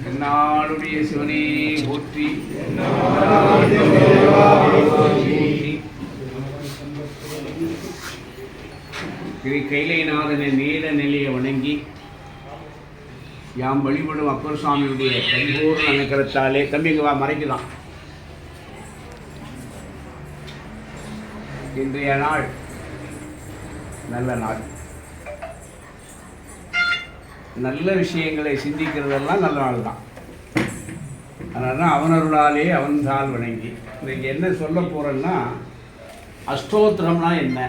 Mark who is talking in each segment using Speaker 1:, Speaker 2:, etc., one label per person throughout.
Speaker 1: என்னாளுடைய சிவனே போற்றி. திரு கைலைநாதனை நீல நிலையை வணங்கி யாம் வழிபடும் அப்பர் சுவாமியுடைய பரிபூர்ண அனுக்கிரகத்தாலே தம்பிங்க மறைக்கலாம். இன்றைய நாள் நல்ல நாள். நல்ல விஷயங்களை சிந்திக்கிறதெல்லாம் நல்ல நாள் தான். அதனால தான் அவனருளாலே அவன்தால் வணங்கி. இன்றைக்கு என்ன சொல்ல போகிறேன்னா, அஷ்டோத்திரம்னா என்ன,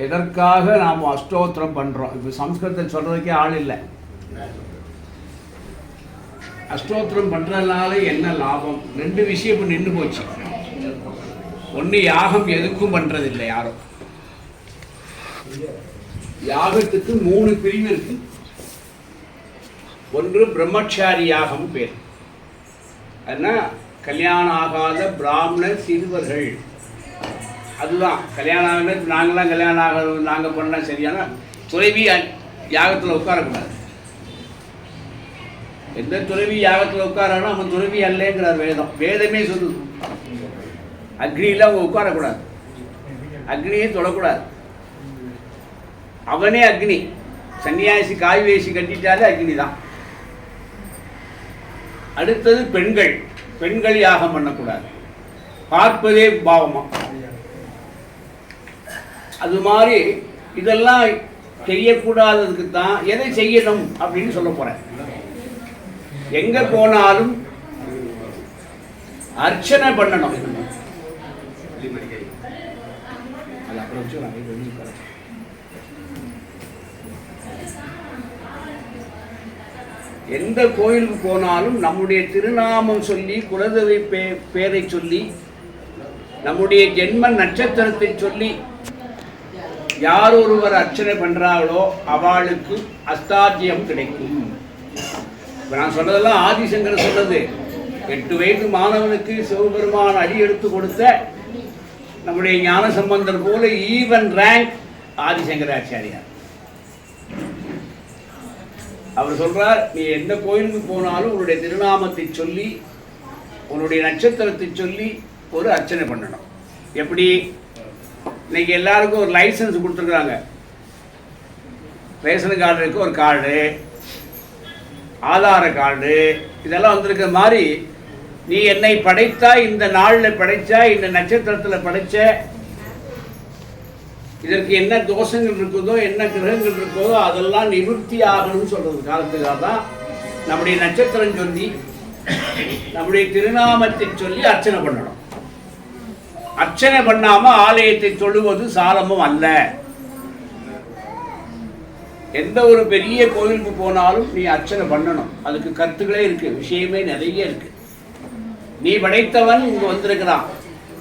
Speaker 1: எதற்காக நாம் அஷ்டோத்திரம் பண்ணுறோம். இப்போ சம்ஸ்கிருதத்தை சொல்கிறதுக்கே ஆள் இல்லை. அஷ்டோத்திரம் பண்ணுறதுனால என்ன லாபம்? ரெண்டு விஷயம் இப்போ நின்று போச்சு. ஒன்று, யாகம் எதுக்கும் பண்ணுறதில்லை யாரும். யாகத்துக்கு 3 பிரிவு இருக்கு. ஒன்று பிரம்மச்சாரி யாகம் பேர். அதுனா கல்யாணம் ஆகாத பிராமண சிறுவர்கள். அதுதான் கல்யாணம் ஆகல. நாங்களாம் கல்யாணம் ஆக நாங்கள் பண்ணால் சரியான துறவி யாகத்தில் உட்காரக்கூடாது. எந்த துறவி யாகத்தில் உட்காரானோ அவன் துறவி அல்லேங்கிறார் வேதம். வேதமே சொல்லுது. அக்னியில் அவங்க உட்காரக்கூடாது, அக்னியை தொடக்கூடாது. அவனே அக்னி. சன்னியாசி காய் வேசி கட்டிட்டாலே அக்னி தான். அடுத்தது பெண்கள். பெண்கள் யாகம் பண்ணக்கூடாது, பார்ப்பதே பாவமா. அது மாதிரி இதெல்லாம் செய்யக்கூடாததுக்கு தான் எதை செய்யணும் அப்படின்னு சொல்ல போறேன். எங்க போனாலும் அர்ச்சனை பண்ணணும். எந்த கோயிலுக்கு போனாலும் நம்முடைய திருநாமம் சொல்லி, குலதெய்வ பேரை சொல்லி, நம்முடைய ஜென்ம நட்சத்திரத்தை சொல்லி யார் ஒருவர் அர்ச்சனை பண்றாங்களோ அவளுக்கு அஸ்தாஜ்யம் கிடைக்கும். இப்போ நான் சொன்னதெல்லாம் ஆதிசங்கர் சொன்னது. 8 வயது மாணவனுக்கு சிவபெருமான் அடி எடுத்து கொடுத்த நம்முடைய ஞான சம்பந்தர் போல ஈவன் ரேங்க் ஆதிசங்கராச்சாரியார். அவர் சொல்றார், நீ எந்த கோயிலுக்கு போனாலும் உன்னுடைய திருநாமத்தை சொல்லி, உன்னுடைய நட்சத்திரத்தை சொல்லி ஒரு அர்ச்சனை பண்ணணும். எப்படி? இன்னைக்கு எல்லாருக்கும் ஒரு லைசன்ஸ் கொடுத்துருக்குறாங்க. ரேஷன் கார்டு இருக்கு, ஒரு கார்டு, ஆதார கார்டு, இதெல்லாம் வந்திருக்க மாதிரி நீ என்னை படைத்தா, இந்த நாளில் படைச்சா, இந்த நட்சத்திரத்தில் படைச்ச, இதற்கு என்ன தோஷங்கள் இருக்குதோ, என்ன கிரகங்கள் இருக்குதோ அதெல்லாம் நிவர்த்தி ஆகணும்னு சொல்றது காலத்துக்காக தான் நம்முடைய நட்சத்திரம் சொல்லி, நம்முடைய திருநாமத்தை சொல்லி அர்ச்சனை பண்ணணும். அர்ச்சனை பண்ணாம ஆலயத்தை தொழுவது சாலமும் அல்ல. எந்த ஒரு பெரிய கோயிலுக்கு போனாலும் நீ அர்ச்சனை பண்ணணும். அதுக்கு கருத்துக்களே இருக்கு, விஷயமே நிறைய இருக்கு. நீ படைத்தவன் இங்கு வந்திருக்கிறான்,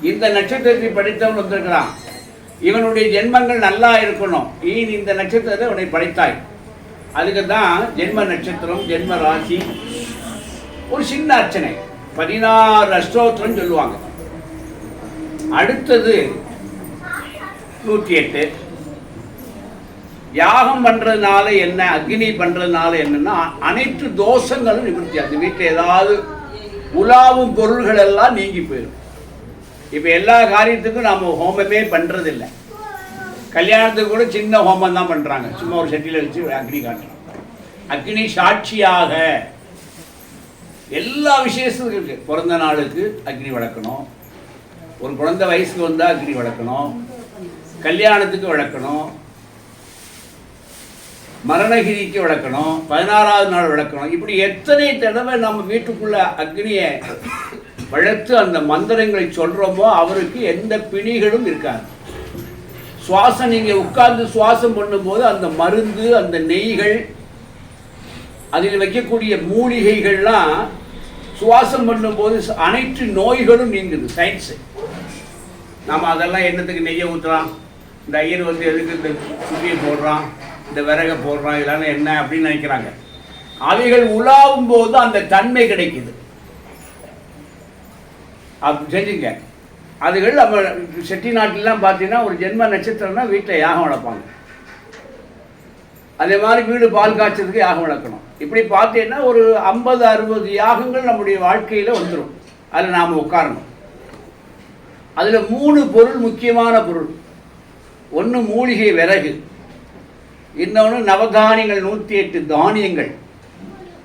Speaker 1: இந்த நட்சத்திரத்தை படைத்தவன் வந்திருக்கிறான், இவனுடைய ஜென்மங்கள் நல்லா இருக்கணும், நீ இந்த நட்சத்திரத்தை உன்னை படைத்தாய். அதுக்கு தான் ஜென்ம நட்சத்திரம், ஜென்ம ராசி, ஒரு சின்ன அர்ச்சனை 16 அஷ்டோத்திரம் சொல்லுவாங்க. அடுத்தது 108. யாகம் பண்றதுனால என்ன, அக்னி பண்றதுனால என்னன்னா அனைத்து தோஷங்களும் நிவர்த்தி ஆகுது. வீட்டில் ஏதாவது உலாவும் பொருள்கள் எல்லாம் நீங்கி போயிடும். இப்போ எல்லா காரியத்துக்கும் நம்ம ஹோமமே பண்ணுறதில்லை. கல்யாணத்துக்கு கூட சின்ன ஹோமம் தான் பண்ணுறாங்க. சும்மா ஒரு செட்டியில் வச்சு அக்னி காட்டுறோம். அக்னி சாட்சியாக எல்லா விசேஷத்துக்கும் இருக்குது. பிறந்த நாளுக்கு அக்னி வளர்க்கணும், ஒரு குழந்தை வயசுக்கு வந்தால் அக்னி வளர்க்கணும், கல்யாணத்துக்கு வளர்க்கணும், மரணகிரிக்கு வளர்க்கணும், 16ஆவது நாள் வளர்க்கணும். இப்படி எத்தனை தடவை நம்ம வீட்டுக்குள்ள அக்னியை வளர்த்து அந்த மந்திரங்களை சொல்கிறோமோ அவருக்கு எந்த பிணிகளும் இருக்காது. சுவாசம் நீங்கள் உட்கார்ந்து சுவாசம் பண்ணும்போது அந்த மருந்து, அந்த நெய்கள், அதில் வைக்கக்கூடிய மூலிகைகள்லாம் சுவாசம் பண்ணும்போது அனைத்து நோய்களும் நீங்குது. சயின்ஸு நாம் அதெல்லாம் என்னத்துக்கு நெய்யை ஊற்றுறான், இந்த ஐயர் வந்து எதுக்கு இந்த சுற்றியை போடுறான், இந்த விறகை போடுறான், இதெல்லாம் என்ன அப்படின்னு நினைக்கிறாங்க. அவைகள் உலாவும் போது அந்த தன்மை கிடைக்குது. அப்படி செஞ்சுங்க. அதுகள் நம்ம செட்டி நாட்டிலாம் பார்த்தீங்கன்னா ஒரு ஜென்ம நட்சத்திரம்னா வீட்டில் யாகம் வளர்ப்பாங்க. அதே மாதிரி வீடு பால் காய்ச்சதுக்கு யாகம் வளர்க்கணும். இப்படி பார்த்தீங்கன்னா ஒரு 50-60 யாகங்கள் நம்முடைய வாழ்க்கையில் வந்துடும். அதில் நாம் உட்காரணும். அதில் 3 பொருள் முக்கியமான பொருள். ஒன்று மூலிகை விறகு, இன்னொன்று நவதானியங்கள் 108 தானியங்கள்.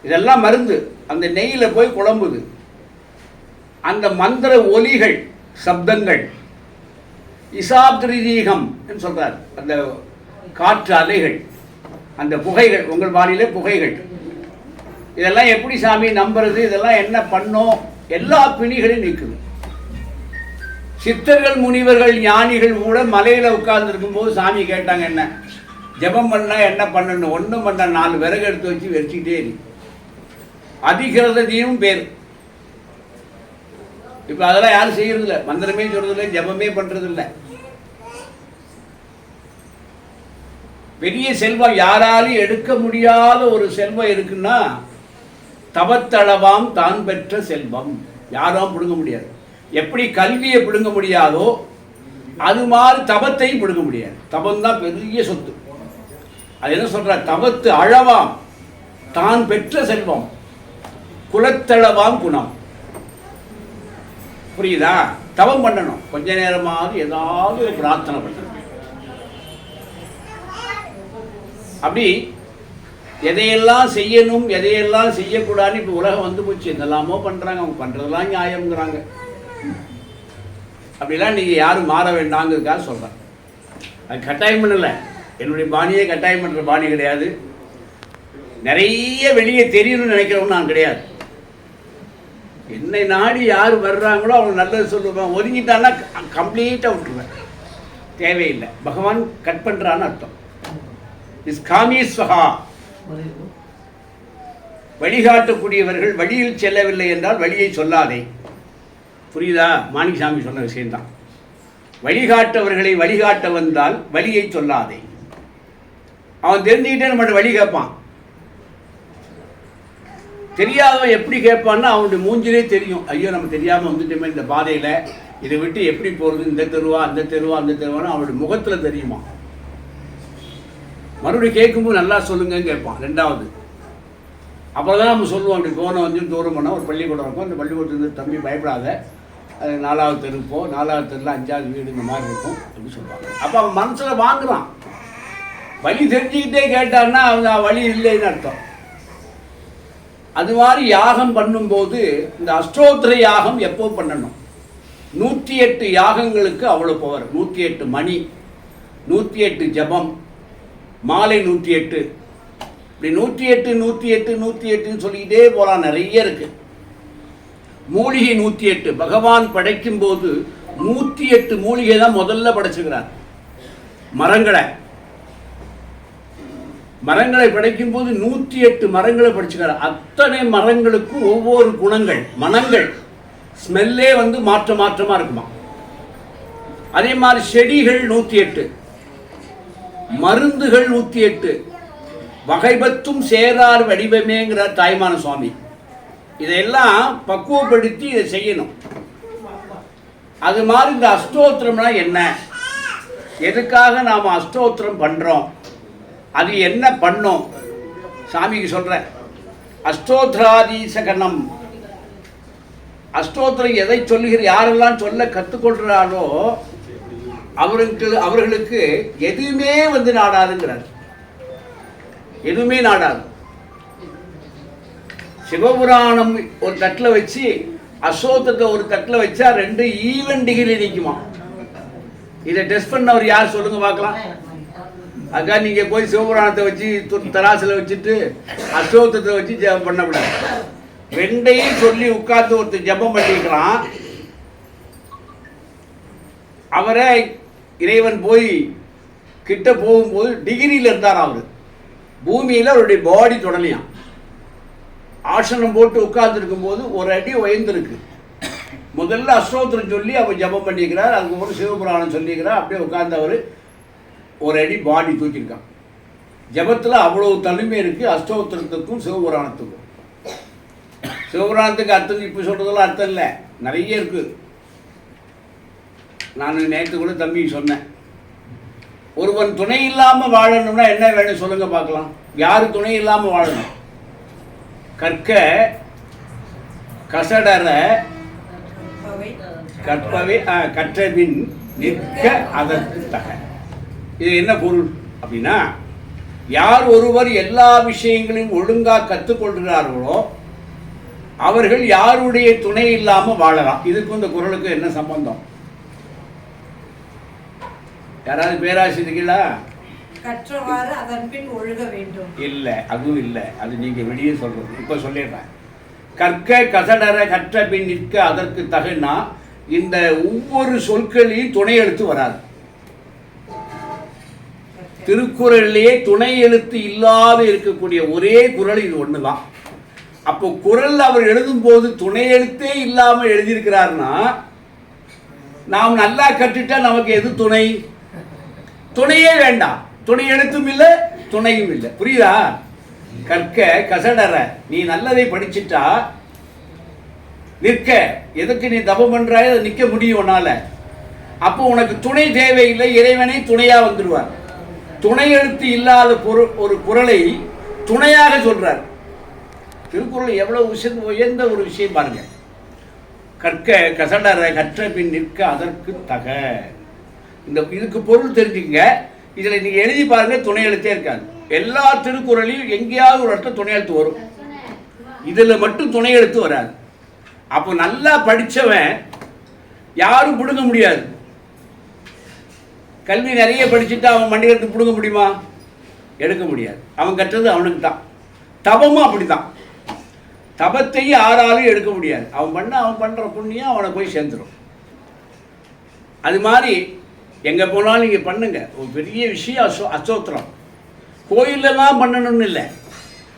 Speaker 1: இதெல்லாம் மருந்து அந்த நெய்யில் போய் குழம்புது. அந்த மந்திர ஒலிகள், சப்தங்கள், இசாப்திரீகம் என்று சொல்கிறார். அந்த காற்று அலைகள், அந்த புகைகள், உங்கள் வானிலை புகைகள், இதெல்லாம் எப்படி சாமி நம்புறது? இதெல்லாம் என்ன பண்ணோம்? எல்லா பிணிகளையும் நீக்குது. சித்தர்கள், முனிவர்கள், ஞானிகள் கூட மலையில் உட்கார்ந்துருக்கும் போது சாமி கேட்டாங்க, என்ன ஜபம் பண்ணா என்ன பண்ணணும்? ஒன்றும் பண்ண 4 விறகு எடுத்து வச்சு வச்சுக்கிட்டே இரு. அதிகிரதையும் பேர். இப்போ அதெல்லாம் யாரும் செய்யறதில்ல. மந்திரமே சொல்றதில்லை, ஜபமே பண்றதில்லை. பெரிய செல்வம் யாராலும் எடுக்க முடியாத ஒரு செல்வம் இருக்குன்னா தவத்தளவாம் தான் பெற்ற செல்வம். யாரும் பிடுங்க முடியாது. எப்படி கல்வியை பிடுங்க முடியாதோ அது மாதிரி தவத்தையும் பிடுங்க முடியாது. தவம் தான் பெரிய சொத்து. அது என்ன சொல்ற? தவத்து அளவாம் தான் பெற்ற செல்வம், குலத்தளவாம் குணம். புரியுதா? தவம் பண்ணணும். கொஞ்ச நேரமாவது ஏதாவது ஒரு பிரார்த்தனை பண்ணணும். அப்படி எதையெல்லாம் செய்யணும், எதையெல்லாம் செய்யக்கூடாதுன்னு இப்போ உலகம் வந்து போச்சு. என்னெல்லாமோ பண்ணுறாங்க. அவங்க பண்ணுறதெல்லாம் நியாயம்ங்கிறாங்க. அப்படிலாம் நீங்கள் யாரும் மாற வேண்டாங்கிறதுக்காக சொல்கிறேன். அது கட்டாயம் பண்ணலை. என்னுடைய பாணியே கட்டாயம் பண்ணுற பாணி கிடையாது. நிறைய வெளியே தெரியணும்னு நினைக்கிறவங்க நான் கிடையாது. என்னை நாடி யார் வர்றாங்களோ அவங்க நல்லது சொல்லுவேன். ஒதுங்கிட்டான்னா கம்ப்ளீட்டாக விட்டுருவேன். தேவையில்லை. பகவான் கட் பண்ணுறான்னு அர்த்தம். நிஷ்காமீஸ்வகா, வழிகாட்டக்கூடியவர்கள் வழியில் செல்லவில்லை என்றால் வழியை சொல்லாதே. புரியுதா? மாணிசாமி சொன்ன விஷயம்தான். வழிகாட்டவர்களை வழிகாட்ட வந்தால் வழியை சொல்லாதே. அவன் தெரிஞ்சுக்கிட்டே நம்மகிட்ட வழி கேட்பான். தெரியாதவன் எப்படி கேட்பான்னா அவனுடைய மூஞ்சிலே தெரியும். ஐயோ நம்ம தெரியாமல் வந்துட்டோமே இந்த பாதையில், இதை விட்டு எப்படி போகிறது, இந்த தெருவா அந்த தெருவா அந்த தெருவான்னு அவனுடைய முகத்தில் தெரியுமா. மறுபடியும் கேட்கும்போது நல்லா சொல்லுங்கன்னு கேட்பான். 2வது அப்புறம் தான் நம்ம சொல்லுவோம். அப்படி போன வந்து தூரம் பண்ணால் ஒரு பள்ளிக்கூடம் இருக்கும். அந்த பள்ளிக்கூடத்துலேருந்து தம்பி பயப்படாத, அது 4வது தெருக்கு போ, 4வது தெருவில் 5வது வீடு இந்த மாதிரி இருக்கும் அப்படின்னு சொல்லுவாங்க. அப்போ அவன் மனசில் வாங்குறான். வழி தெரிஞ்சுக்கிட்டே கேட்டான்னா அவங்க வழி இல்லைன்னு அர்த்தம். அது மாதிரி யாகம் பண்ணும்போது இந்த அஷ்டோத்திர யாகம் எப்போ பண்ணணும்? 108 யாகங்களுக்கு அவ்வளோ பவர். 108 மணி, 108 ஜபம், மாலை 108, இப்படி 108 108 108ன்னு சொல்லிக்கிட்டே போகலாம். நிறைய இருக்கு. மூலிகை 108. பகவான் படைக்கும் போது 108 மூலிகை தான் முதல்ல படைச்சுக்கிறார். மரங்களை படைக்கும் போது 108 மரங்களை படைச்சுக்கிறார். அத்தனை மரங்களுக்கும் ஒவ்வொரு குணங்கள், மனங்கள், ஸ்மெல்லே வந்து மாற்றமா இருக்குமா. அதே மாதிரி செடிகள் 108, மருந்துகள் 108, வகைபத்தும் சேரார் வடிவமேங்கிறார் தாய்மான சுவாமி. இதையெல்லாம் பக்குவப்படுத்தி இதை செய்யணும். அது மாதிரி இந்த அஷ்டோத்திரம்னா என்ன, எதுக்காக நாம் அஷ்டோத்திரம் பண்ணுறோம், அது என்ன பண்ணோம் சாமிக்கு சொல்கிறேன். அஷ்டோத்திராதீசகனம். அஷ்டோத்திரம் எதை சொல்லுகிற யாரெல்லாம் சொல்ல கற்றுக்கொள்கிறாரோ அவர்களுக்கு எதுவுமே வந்து நாடாதுங்கிறார். எதுவுமே நாடாது. சிவபுராணம் ஒரு தட்டில் வச்சு அசோத்தத்தை ஒரு தட்டில் வச்சா 2 ஈவன் டிகிரி நிற்குமா. இதை டெஸ்ட் பண்ணவர் யார் சொல்லுங்க பார்க்கலாம். அதுக்காக நீங்கள் போய் சிவபுராணத்தை வச்சு தராசில் வச்சுட்டு அசோத்தத்தை வச்சு ஜபம் பண்ணக்கூடாது. 2ஐயும் சொல்லி உட்கார்ந்து ஒருத்தர் ஜபம் பண்ணிக்கலாம். அவரை இறைவன் போய் கிட்ட போகும்போது டிகிரியில் இருந்தார். அவர் பூமியில் அவருடைய பாடி தொடலையாம். ஆசனம் போட்டு உட்கார்ந்துருக்கும் போது 1 அடி உயர்ந்திருக்கு. முதல்ல அஷ்டோத்திரம் சொல்லி அவர் ஜபம் பண்ணிக்கிறார். அதுக்கப்புறம் சிவபுராணம் சொல்லிக்கிறார். அப்படியே உட்கார்ந்து அவர் 1 அடி பாடி தூக்கியிருக்கான். ஜபத்தில் அவ்வளவு தனிமை இருக்குது அஷ்டோத்திரத்துக்கும் சிவபுராணத்துக்கும். சிவபுராணத்துக்கு அர்த்தம் இப்போ சொல்கிறதெல்லாம் அர்த்தம் இல்லை, நிறைய இருக்குது. நான் நேற்று கூட தம்பி சொன்னேன், ஒருவன் துணை இல்லாமல் வாழணும்னா என்ன வேணும் சொல்லுங்க பார்க்கலாம். யார் துணை இல்லாமல் வாழணும்? கற்க கசடர கற்பவை கற்றபின் நிற்க அதற்கு தக. இது என்ன பொருள் அப்படின்னா, யார் ஒருவர் எல்லா விஷயங்களையும் ஒழுங்காக கற்றுக்கொள்கிறார்களோ அவர்கள் யாருடைய துணை இல்லாமல் வாழலாம். இதுக்கும் இந்த குறளுக்கு என்ன சம்பந்தம்? யாராவது பேராசிரியர்களா?
Speaker 2: கற்றவாறு அதன் பின் ஒழுக வேண்டும்.
Speaker 1: இல்லை, அதுவும் இல்லை. அது நீங்க வெளியே சொல்றது. இப்ப சொல்லிடுறேன். கற்க கசடர கற்ற பின் நிற்க அதற்கு தகுனா, இந்த ஒவ்வொரு சொற்களையும் துணை எழுத்து வராது. திருக்குறளிலேயே துணை எழுத்து இல்லாத இருக்கக்கூடிய ஒரே குறள் இது ஒண்ணுதான். அப்போ குறள் அவர் எழுதும் போது துணை எழுத்தே இல்லாம எழுதியிருக்கிறார்னா, நாம் நல்லா கற்றுட்டா நமக்கு எது துணை? துணையே வேண்டாம். துணை எழுத்தும் இல்லை, துணையும் இல்லை. புரியுதா? கற்க கசடர, நீ நல்லதை படிச்சுட்டா நிற்க, எதுக்கு நீ தபம் பண்றாய் அதை நிற்க முடியும் உன்னால. அப்போ உனக்கு துணை தேவையில்லை, இறைவனை துணையா வந்துடுவார். துணை எழுத்து இல்லாத ஒரு குறளை துணையாக சொல்றார். திருக்குறள் எவ்வளவு உயர்ந்த ஒரு விஷயம் பாருங்க. கற்க கசடர கற்ற பின் நிற்க அதற்கு தக. இந்த இதுக்கு பொருள் தெரிஞ்சுங்க. இதில் நீங்கள் எழுதி பாருங்க, துணை எழுத்தே இருக்காது. எல்லா திருக்குறளையும் எங்கேயாவது ஒரு இடத்துல துணை எழுத்து வரும், இதில் மட்டும் துணை எழுத்து வராது. அப்போ நல்லா படித்தவன் யாரும் பிடுங்க முடியாது. கல்வி நிறைய படிச்சுட்டு அவன் மண்டி எடுத்து பிடுங்க முடியுமா? எடுக்க முடியாது. அவன் கற்றது அவனுக்கு தான். தபமும் அப்படி தான். தபத்தையும் யாராலும் எடுக்க முடியாது. அவன் பண்ணுற புண்ணியம் அவனை போய் சேர்ந்துடும். அது மாதிரி எங்கே போனாலும் நீங்கள் பண்ணுங்க. ஒரு பெரிய விஷயம் அசோத்திரம். கோயிலில் தான் பண்ணணும்னு இல்லை,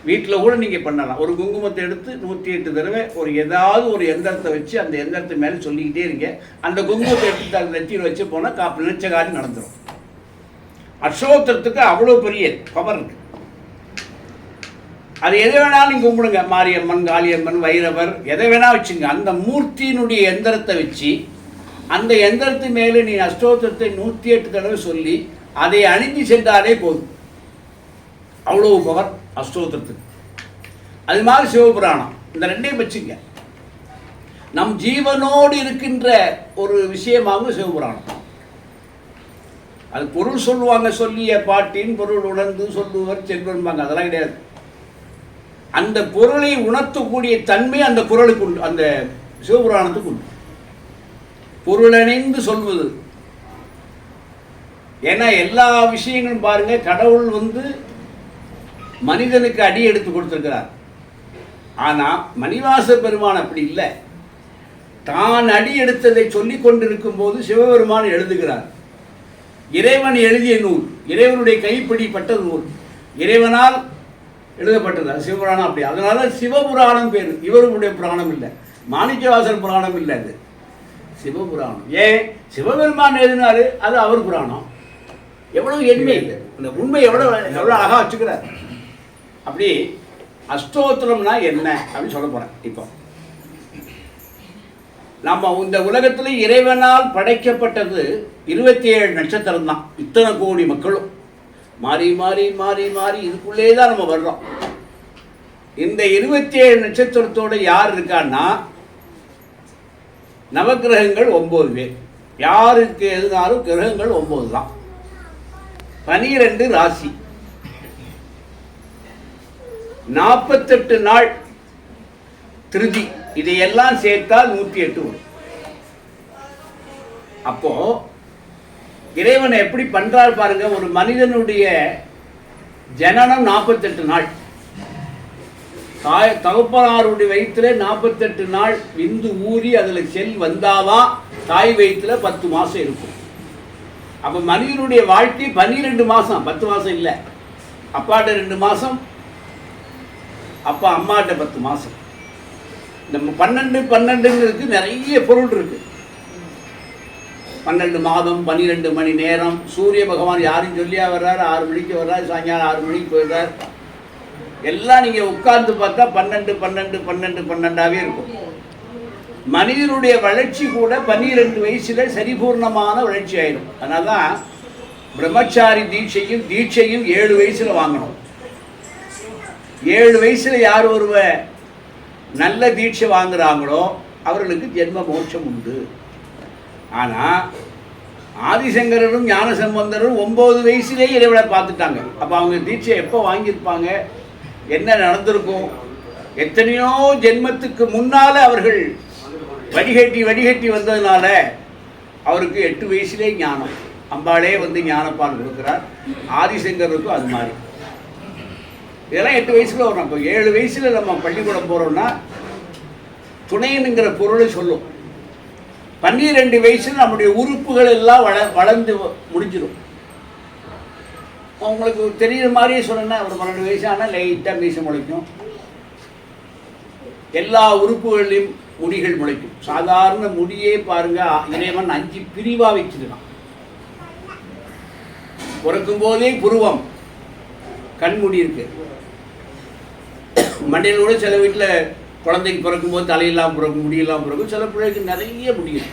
Speaker 1: வீட்டில் கூட நீங்கள் பண்ணலாம். ஒரு குங்குமத்தை எடுத்து 108 தடவை ஏதாவது ஒரு எந்திரத்தை வச்சு அந்த எந்திரத்தை மேலே சொல்லிக்கிட்டே இருங்க. அந்த குங்குமத்தை எடுத்து அந்த நெற்றியில் வச்சு போனால் நினைச்ச காரியம் நடந்துடும். அசோத்திரத்துக்கு அவ்வளோ பெரிய பவர் இருக்கு. அது எதை வேணாலும் நீங்கள் கும்பிடுங்க. மாரியம்மன், காளியம்மன், வைரவர், எதை வேணா வச்சுங்க. அந்த மூர்த்தியினுடைய எந்திரத்தை வச்சு அந்த எந்திரத்து மேலே நீ அஷ்டோத்திரத்தை 108 தடவை சொல்லி அதை அணிஞ்சு சென்றாலே போதும். அவ்வளோ பவர் அஷ்டோத்திரத்துக்கு. அது மாதிரி சிவபுராணம், இந்த ரெண்டையும் வச்சுங்க. நம் ஜீவனோடு இருக்கின்ற ஒரு விஷயமாக சிவபுராணம். அது பொருள் சொல்லுவாங்க, சொல்லிய பாட்டின் பொருள் உணர்ந்து சொல்லுவர் செல்வன்பாங்க. அதெல்லாம் கிடையாது. அந்த பொருளை உணர்த்தக்கூடிய தன்மை அந்த குறளுக்கு உண்டு, அந்த சிவபுராணத்துக்கு உண்டு. பொருளணிந்து சொல்வது. ஏன்னா எல்லா விஷயங்களும் பாருங்க, கடவுள் மனிதனுக்கு அடி எடுத்து கொடுத்திருக்கிறார். ஆனா மணிவாச பெருமான் அப்படி இல்லை. தான் அடி எடுத்ததை சொல்லிக் கொண்டிருக்கும் போது சிவபெருமான் எழுதுகிறார். இறைவன் எழுதிய நூல், இறைவனுடைய கைப்பிடிப்பட்ட நூல், இறைவனால் எழுதப்பட்டது சிவபுராணம். அப்படி அதனால சிவபுராணம் பேரு. இவருடைய புராணம் இல்லை, மாணிக்கவாசர் புராணம் இல்லை, அது சிவபுராணம். ஏன்? சிவபெருமான் எழுதினாரு, அது அவர் புராணம். எவ்வளவு எளிமை, இந்த உண்மை எவ்வளவு அழகா வச்சுக்கிறார். அப்படி அஷ்டோத்திரம்னா என்ன அப்படின்னு சொல்ல போறேன். இப்போ நம்ம இந்த உலகத்துல இறைவனால் படைக்கப்பட்டது 27 நட்சத்திரம் தான். இத்தனை கோடி மக்களும் மாறி மாறி மாறி மாறி இதுக்குள்ளே தான் நம்ம வர்றோம். இந்த 27 நட்சத்திரத்தோட யார் இருக்கான்னா, நவகிரகங்கள் 9 பேர். யாருக்கு எதுனாலும் கிரகங்கள் 9 தான். 12 ராசி, 48 நாள் திருதி, இதையெல்லாம் சேர்த்தால் 108 வரும். அப்போ இறைவனை எப்படி பண்றார் பாருங்க. ஒரு மனிதனுடைய ஜனனம் 48 நாள். தகப்பனாருடைய வயிற்றுல 48 நாள் விந்து ஊறி அதுல செல் வந்தாதான் தாய் வயிற்றுல 10 மாசம் இருக்கும். அப்ப மனிதனுடைய வாழ்க்கை 12 மாசம், 10 மாசம் இல்லை. அப்பாட்ட 2 மாசம், அப்பா அம்மாட்ட 10 மாசம். நம்ம 12 நிறைய பொருள் இருக்கு. 12 மாதம், 12 மணி நேரம். சூரிய பகவான் யாரும் சொல்லியா வர்றாரு, 6 மணிக்கு வர்றாரு, சாயங்காலம் 6 மணிக்கு போயிடுறார். எல்லாம் நீங்க உட்கார்ந்து பார்த்தா 12 12 12 12ஆவே இருக்கும். மனிதனுடைய வளர்ச்சி கூட 12 வயசுல சரிபூர்ணமான வளர்ச்சி ஆயிடும். அதனால்தான் பிரம்மச்சாரி தீட்சையும் 7 வயசுல வாங்கணும். 7 வயசுல யார் ஒருவ நல்ல தீட்சை வாங்குறாங்களோ அவர்களுக்கு ஜென்ம மோட்சம் உண்டு. ஆனால் ஆதிசங்கரரும் ஞானசம்பந்தரும் 9 வயசுலேயே இறைவனை பார்த்துட்டாங்க. அப்போ அவங்க தீட்சை எப்போ வாங்கியிருப்பாங்க, என்ன நடந்திருக்கும்? எத்தனையோ ஜென்மத்துக்கு முன்னால் அவர்கள் வடிகட்டி வந்ததுனால அவருக்கு 8 வயசுலே ஞானம். அம்பாளே வந்து ஞானப்பால் கொடுக்குறார். ஆதிசங்கருக்கும் அது மாதிரி. இதெல்லாம் 8 வயசுல வரும். இப்போ 7 வயசுல நம்ம பள்ளிக்கூடம் போகிறோம்னா துணையனுங்கிற பொருளை சொல்லும். 12 வயசுல நம்முடைய உறுப்புகள் எல்லாம் வளர்ந்து முடிஞ்சிடும். உங்களுக்கு தெரியுற மாதிரியே சொன்னேன்னா ஒரு 12 வயசு ஆனால் லைட்டாக மீசை முளைக்கும். எல்லா உறுப்புகளிலும் முடிகள் முளைக்கும். சாதாரண முடியே பாருங்க, இறைவன் 5 பிரிவாக வச்சிருக்கான். பிறக்கும் போதே புருவம், கண்முடி இருக்கு. மண்டையிலோட சில வீட்டில் குழந்தைக்கு பிறக்கும்போது தலையெல்லாம் பிறக்கும், முடியெல்லாம் பிறக்கும். சில பிள்ளைக்கு நிறைய முடியும்.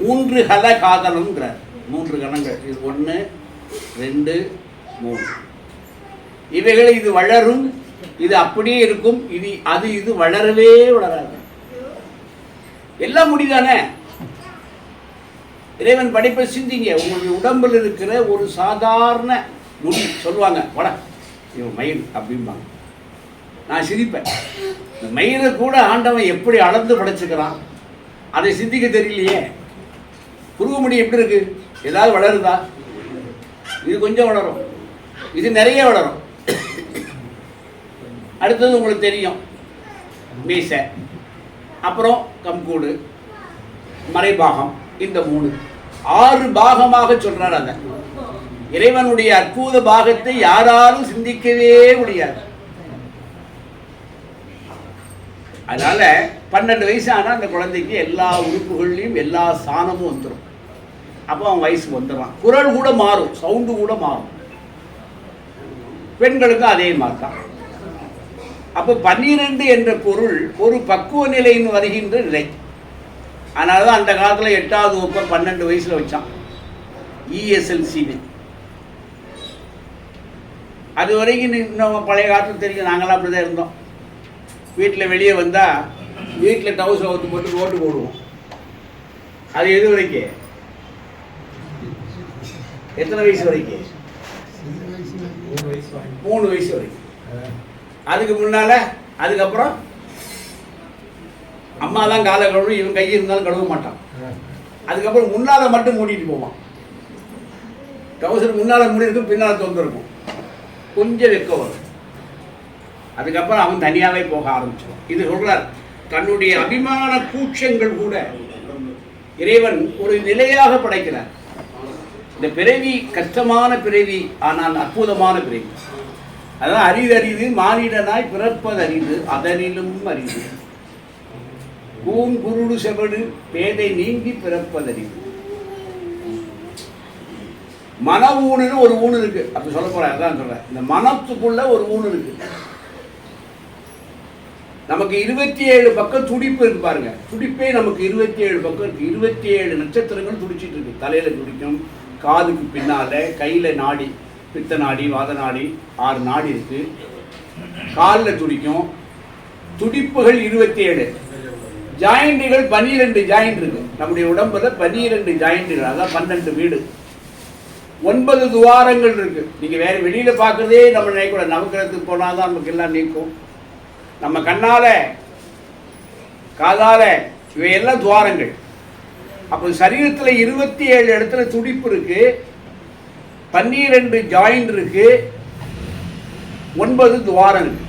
Speaker 1: 3 ஹல காதலம்ங்கிறார். 3 கணங்கள். இது 1 2 3. இவைகளை இது வளரும், இது அப்படியே இருக்கும், இது வளரவே வளராது. எல்லாம் முடிதானே. இறைவன் படைப்பை சிந்திங்க. உங்களுடைய உடம்பில் இருக்கிற ஒரு சாதாரண முடி சொல்லுவாங்க, வட இவன் மயில் அப்படிம்பாங்க. நான் சிரிப்பேன். இந்த மயிலை கூட ஆண்டவன் எப்படி அளந்து படைச்சுக்கிறான் அதை சிந்திக்க தெரியலையே. புருவ முடி எப்படி இருக்கு? ஏதாவது வளருதா? இது கொஞ்சம் வளரும், இது நிறைய வளரும். அடுத்தது உங்களுக்கு தெரியும், மீசை, அப்புறம் கம்கூடு, மறைபாகம். இந்த 3 6 பாகமாக சொல்றார். அதை இறைவனுடைய அற்புத பாகத்தை யாராலும் சிந்திக்கவே முடியாது. அதனால 12 வயசு ஆனால் அந்த குழந்தைக்கு எல்லா உறுப்புகள்லையும் எல்லா சாணமும் வந்துடும். அப்போ அவன் வயசுக்கு வந்துடுறான். குரல் கூட மாறும், சவுண்டு கூட மாறும். பெண்களுக்கும் அதே மாதிரி தான். அப்போ 12 என்ற பொருள் ஒரு பக்குவ நிலையின் வருகின்ற நிலை. அதனால தான் அந்த காலத்தில் 8வது வகுப்பை 12 வயசில் வச்சான், ESLCன்னு. அது வரைக்கும் இன்னும் பழைய காலத்தில் தெரியும், நாங்களாம் அப்படி தான் இருந்தோம். வீட்டில் வெளியே வந்தால் வீட்டில் டவுஸ் அவுத்து போட்டு ரோட்டு போடுவோம். அது எது வரைக்கும்? எத்தனை வயசு வரைக்கும்? 3 வயசு வரைக்கும். அதுக்கு முன்னால் அதுக்கப்புறம் அம்மா தான் காலை கழுவும், இவன் கை இருந்தாலும் கழுவ மாட்டான். அதுக்கப்புறம் முன்னால் மட்டும் மூடிட்டு போவான். டவுசர் முன்னால் மூடி இருக்கும், பின்னால் திறந்துருக்கும். கொஞ்சம் வெக்க வரும். அதுக்கப்புறம் அவன் தனியாகவே போக ஆரம்பிச்சிடும். இது சொல்றார், தன்னுடைய அபிமான கூச்சங்கள் கூட இறைவன் ஒரு நிலையாக படைக்கிறார். இந்த பிறவி கஷ்டமான பிறவி, ஆனால் அற்புதமான பிறவி. அதான் அரிது மானிடனாய் பிறப்பது அரிது, அதனிலும் அரிது. கூன் குருடு செவடு பேதை நீங்கி பிறப்பதறிவு. மன ஊனுன்னு ஒரு ஊனு இருக்கு. அப்படி சொல்ல போறேன், அதான் சொல்றேன். இந்த மனத்துக்குள்ள ஒரு ஊனு இருக்கு. நமக்கு 27 பக்கம் துடிப்பு இருக்கு பாருங்க. துடிப்பே நமக்கு 27 பக்கம் இருக்கு. 27 நட்சத்திரங்கள் துடிச்சிட்டு இருக்கு. தலையில துடிக்கும், காதுக்கு பின்னால, கையில நாடி, பித்த நாடி, வாத நாடி, 6 நாடி இருக்கு. காலில் துடிக்கும். துடிப்புகள் 27. ஜாயிண்டுகள் 12 ஜாயிண்ட் இருக்கு. நம்முடைய உடம்புல 12 ஜாயிண்டுகள், அதான் 12 வீடு. 9 துவாரங்கள் இருக்கு. நீங்க வேற வெளியில பார்க்கறதே நம்ம நினைக்கூடாது. நவக்கிரகத்துக்கு போனாதான் நமக்கு எல்லாம் நீக்கும். நம்ம கண்ணால, காதால, இவையெல்லாம் துவாரங்கள். அப்போ சரீரத்தில் 27 இடத்துல துடிப்பு இருக்கு, 12 ஜாயிண்ட் இருக்கு, 9 துவாரம் இருக்கு.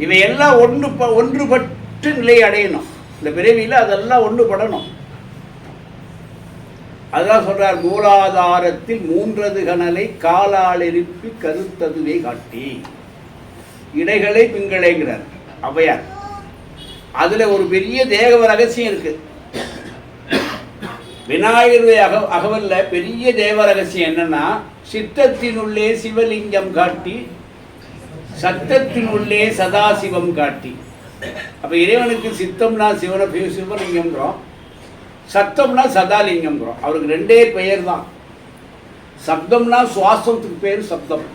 Speaker 1: இவையெல்லாம் ஒன்றுபட்டு நிலை அடையணும். இந்த பிறவியில் அதெல்லாம் ஒன்றுபடணும். அதான் சொல்றார், மூலாதாரத்தில் 3வது கனலை காலால் எழுப்பி கருத்ததுவே காட்டி இடைகளை பிங்களைங்கிறார் ஔவையார். அதுல ஒரு பெரிய தேக ரகசியம் இருக்கு. விநாயகருடைய அகவல்ல பெரிய தேவ ரகசியம் என்னன்னா, சித்தத்தினுள்ளே சிவலிங்கம் காட்டி சத்தத்தினுள்ளே சதாசிவம் காட்டி. அப்ப இறைவனுக்கு சித்தம்னா சிவலிங்கம்ங்கிறோம், சத்தம்னா சதாலிங்கம்ங்கிறோம். அவருக்கு 2 பெயர் தான். சப்தம்னா சுவாசத்துக்கு பேர் சப்தம்,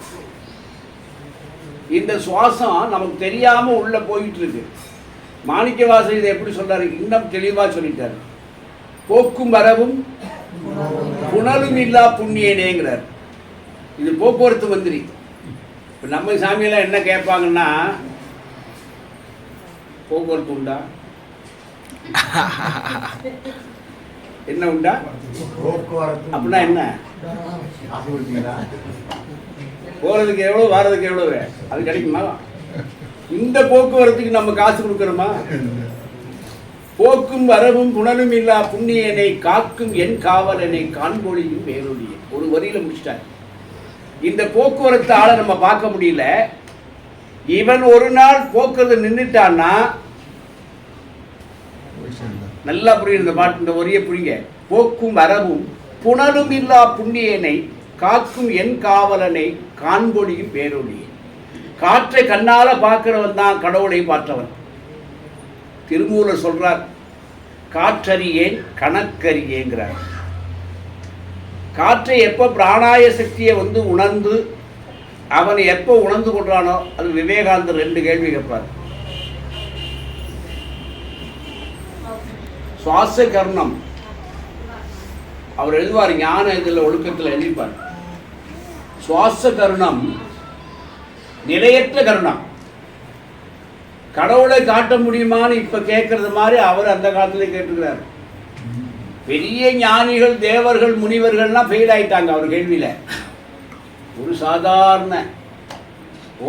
Speaker 1: இந்த சுவாசம் நமக்கு தெரியாமல் உள்ளே போயிட்டு இருக்கு. மாணிக்கவாசகர் இதை எப்படி சொல்றாரு? இன்னும் தெளிவாக சொல்லிட்டாரு. போக்கும் வரவும் புனலும் இல்லா புண்ணியனேங்கிறார். இது போக்குவரத்து மந்திரி. இப்போ நம்ம சாமியெல்லாம் என்ன கேட்பாங்கன்னா, போக்குவரத்து உண்டா? என்ன உண்டா? அப்படின்னா என்ன? போறதுக்கு எவ்வளோ, வாரதுக்கு எவ்வளவு, அது கிடைக்குமா? இந்த போக்குவரத்துக்கு நம்ம காசு கொடுக்கணுமா? போக்கும் வரவும் புனலும் இல்லா புண்ணியனை காக்கும் என் காவலனை காண்பொழியும் வேறொழிய. ஒரு வரியில முடிச்சிட்டார். இந்த போக்குவரத்து ஆளை நம்ம பார்க்க முடியல. இவன் ஒரு நாள் போக்குறது நின்றுட்டான்னா, நல்லா புரியுது இந்த பாட்டு, இந்த வரியை புரியுங்க. போக்கும் வரவும் புனலும் இல்லா புண்ணியனை காக்கும் என் காவலனை காண்பொழியும் வேறொழிய. காற்றை கண்ணால பார்க்கிறவன் தான் கடவுளை பார்த்தவன். திருமூலர் சொல்றார், காற்றறியேன் கணக்கறியேங்கிறார். காற்றை எப்போ பிராணாய சக்தியை உணர்ந்து அவனை எப்போ உணர்ந்து கொள்றானோ, அது விவேகானந்தர் 2 கேள்வி கேட்பார். சுவாச கர்ணம் அவர் எழுதுவார், ஞான இதில் ஒழுக்கத்தில் எழுதிப்பார். சுவாச கருணம் நிலையற்ற கருணம். கடவுளை காட்ட முடியுமான்னு இப்ப கேட்கறது மாதிரி அவர் அந்த காலத்துல கேட்டுக்கிறார். பெரிய ஞானிகள், தேவர்கள், முனிவர்கள்லாம் ஃபெயில் ஆயிட்டாங்க அவர் கேள்வியில. ஒரு சாதாரண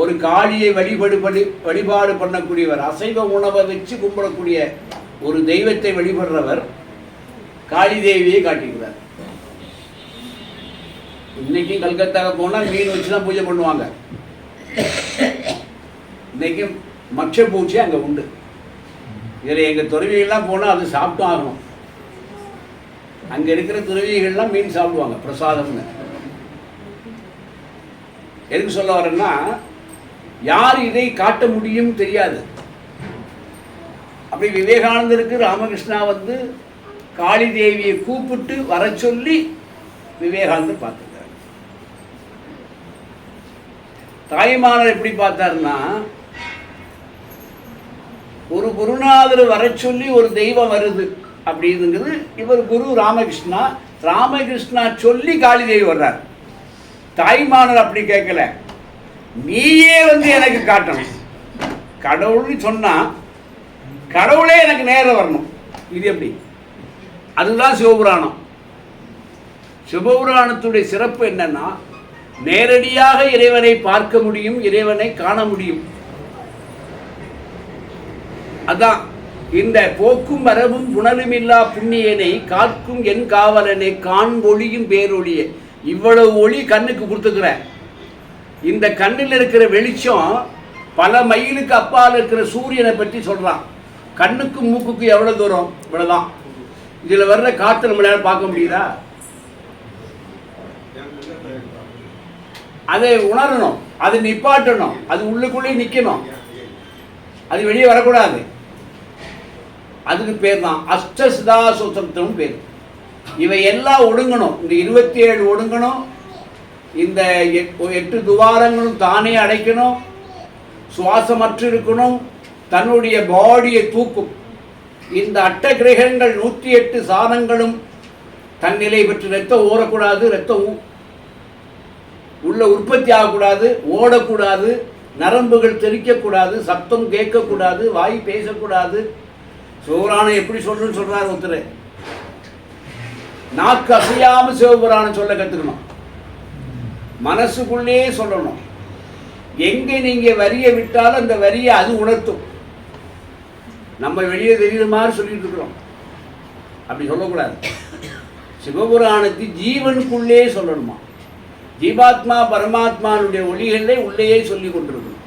Speaker 1: ஒரு காளியை வழிபாடு பண்ணக்கூடியவர், அசைவ உணவை வச்சு கும்பிடக்கூடிய ஒரு தெய்வத்தை வழிபடுறவர் காளி தேவியை காட்டிக்கிறார். இன்னைக்கும் கல்கத்தாவுக்கு போனால் மீன் வச்சு தான் பூஜை பண்ணுவாங்க. இன்னைக்கும் மச்ச பூச்சி அங்கே உண்டு. இதில் எங்கள் துறவிகள்லாம் போனால் அது சாப்பிட்டும் ஆகணும். அங்கே இருக்கிற துறவிகள்லாம் மீன் சாப்பிடுவாங்க பிரசாதம்னு. எதுக்கு சொல்ல வரேன்னா, யார் இதை காட்ட முடியும் தெரியாது. அப்படி விவேகானந்தருக்கு ராமகிருஷ்ணா காளி தேவியை கூப்பிட்டு வர சொல்லி விவேகானந்தர் பார்த்துக்கிறார். தாய்மானர் எப்படி பார்த்தாருன்னா, ஒரு குருநாதர் வர சொல்லி ஒரு தெய்வம் வருது அப்படிங்கிறது. இவர் குரு ராமகிருஷ்ணா, ராமகிருஷ்ணா சொல்லி காளி தேவி வர்றார். தாய்மானர் அப்படி கேட்கல, நீயே எனக்கு காட்டணும். கடவுள்னு சொன்னா கடவுளே எனக்கு நேரம் வரணும். இது எப்படி? அதுதான் சிவபுராணம். சிவபுராணத்துடைய சிறப்பு என்னன்னா, நேரடியாக இறைவனை பார்க்க முடியும், இறைவனை காண முடியும். அதான் இந்த போக்கும் வரவும் புனலுமில்லா புண்ணியனை காக்கும் என் காவலனை காண்பொழியும் பேரொழிய. இவ்வளவு ஒளி கண்ணுக்கு கொடுத்துக்கிற இந்த கண்ணில் இருக்கிற வெளிச்சம் பல மைலுக்கு அப்பால் இருக்கிற சூரியனை பற்றி சொல்றான். கண்ணுக்கு மூக்குக்கு எவ்வளவு தூரம்? இவ்வளவுதான். இதுல வர்ற காற்று நம்மளால பார்க்க முடியுதா? அதை உணரணும், அதை நிப்பாட்டணும், அது உள்ளுக்குள்ளே நிற்கணும், அது வெளியே வரக்கூடாது. அதுக்கு பேர் தான் அஷ்டசிதா சூத்திரம் பேர். இவை எல்லாம் ஒடுங்கணும். இந்த 27 ஒடுங்கணும், இந்த 8 துவாரங்களும் தானே அடைக்கணும், சுவாசமற்று இருக்கணும், தன்னுடைய பாடியை தூக்கும். இந்த 8 கிரகங்கள் 108 சாதங்களும் தன்னிலை பெற்று ரத்தம் ஊறக்கூடாது, ரத்தம் உள்ள உற்பத்தி ஆகக்கூடாது, ஓடக்கூடாது, நரம்புகள் தெரிக்கக்கூடாது, சத்தம் கேட்கக்கூடாது, வாய் பேசக்கூடாது. சிவபுராணம் எப்படி சொல்லணும்னு சொல்றாரு ஒருத்தர். நாக்கு அசையாம சிவபுராணம் சொல்ல கத்துக்கணும், மனசுக்குள்ளே சொல்லணும். எங்க நீங்க வரியை விட்டாலும் அந்த வரியை அது உணர்த்தும். நம்ம வெளியே தெரியுற மாதிரி சொல்லிட்டு இருக்கிறோம், அப்படி சொல்லக்கூடாது. சிவபுராணத்தை ஜீவனுக்குள்ளே சொல்லணுமா. ஜீவாத்மா பரமாத்மானுடைய ஒளிகளை உள்ளேயே சொல்லி கொண்டிருக்கணும்.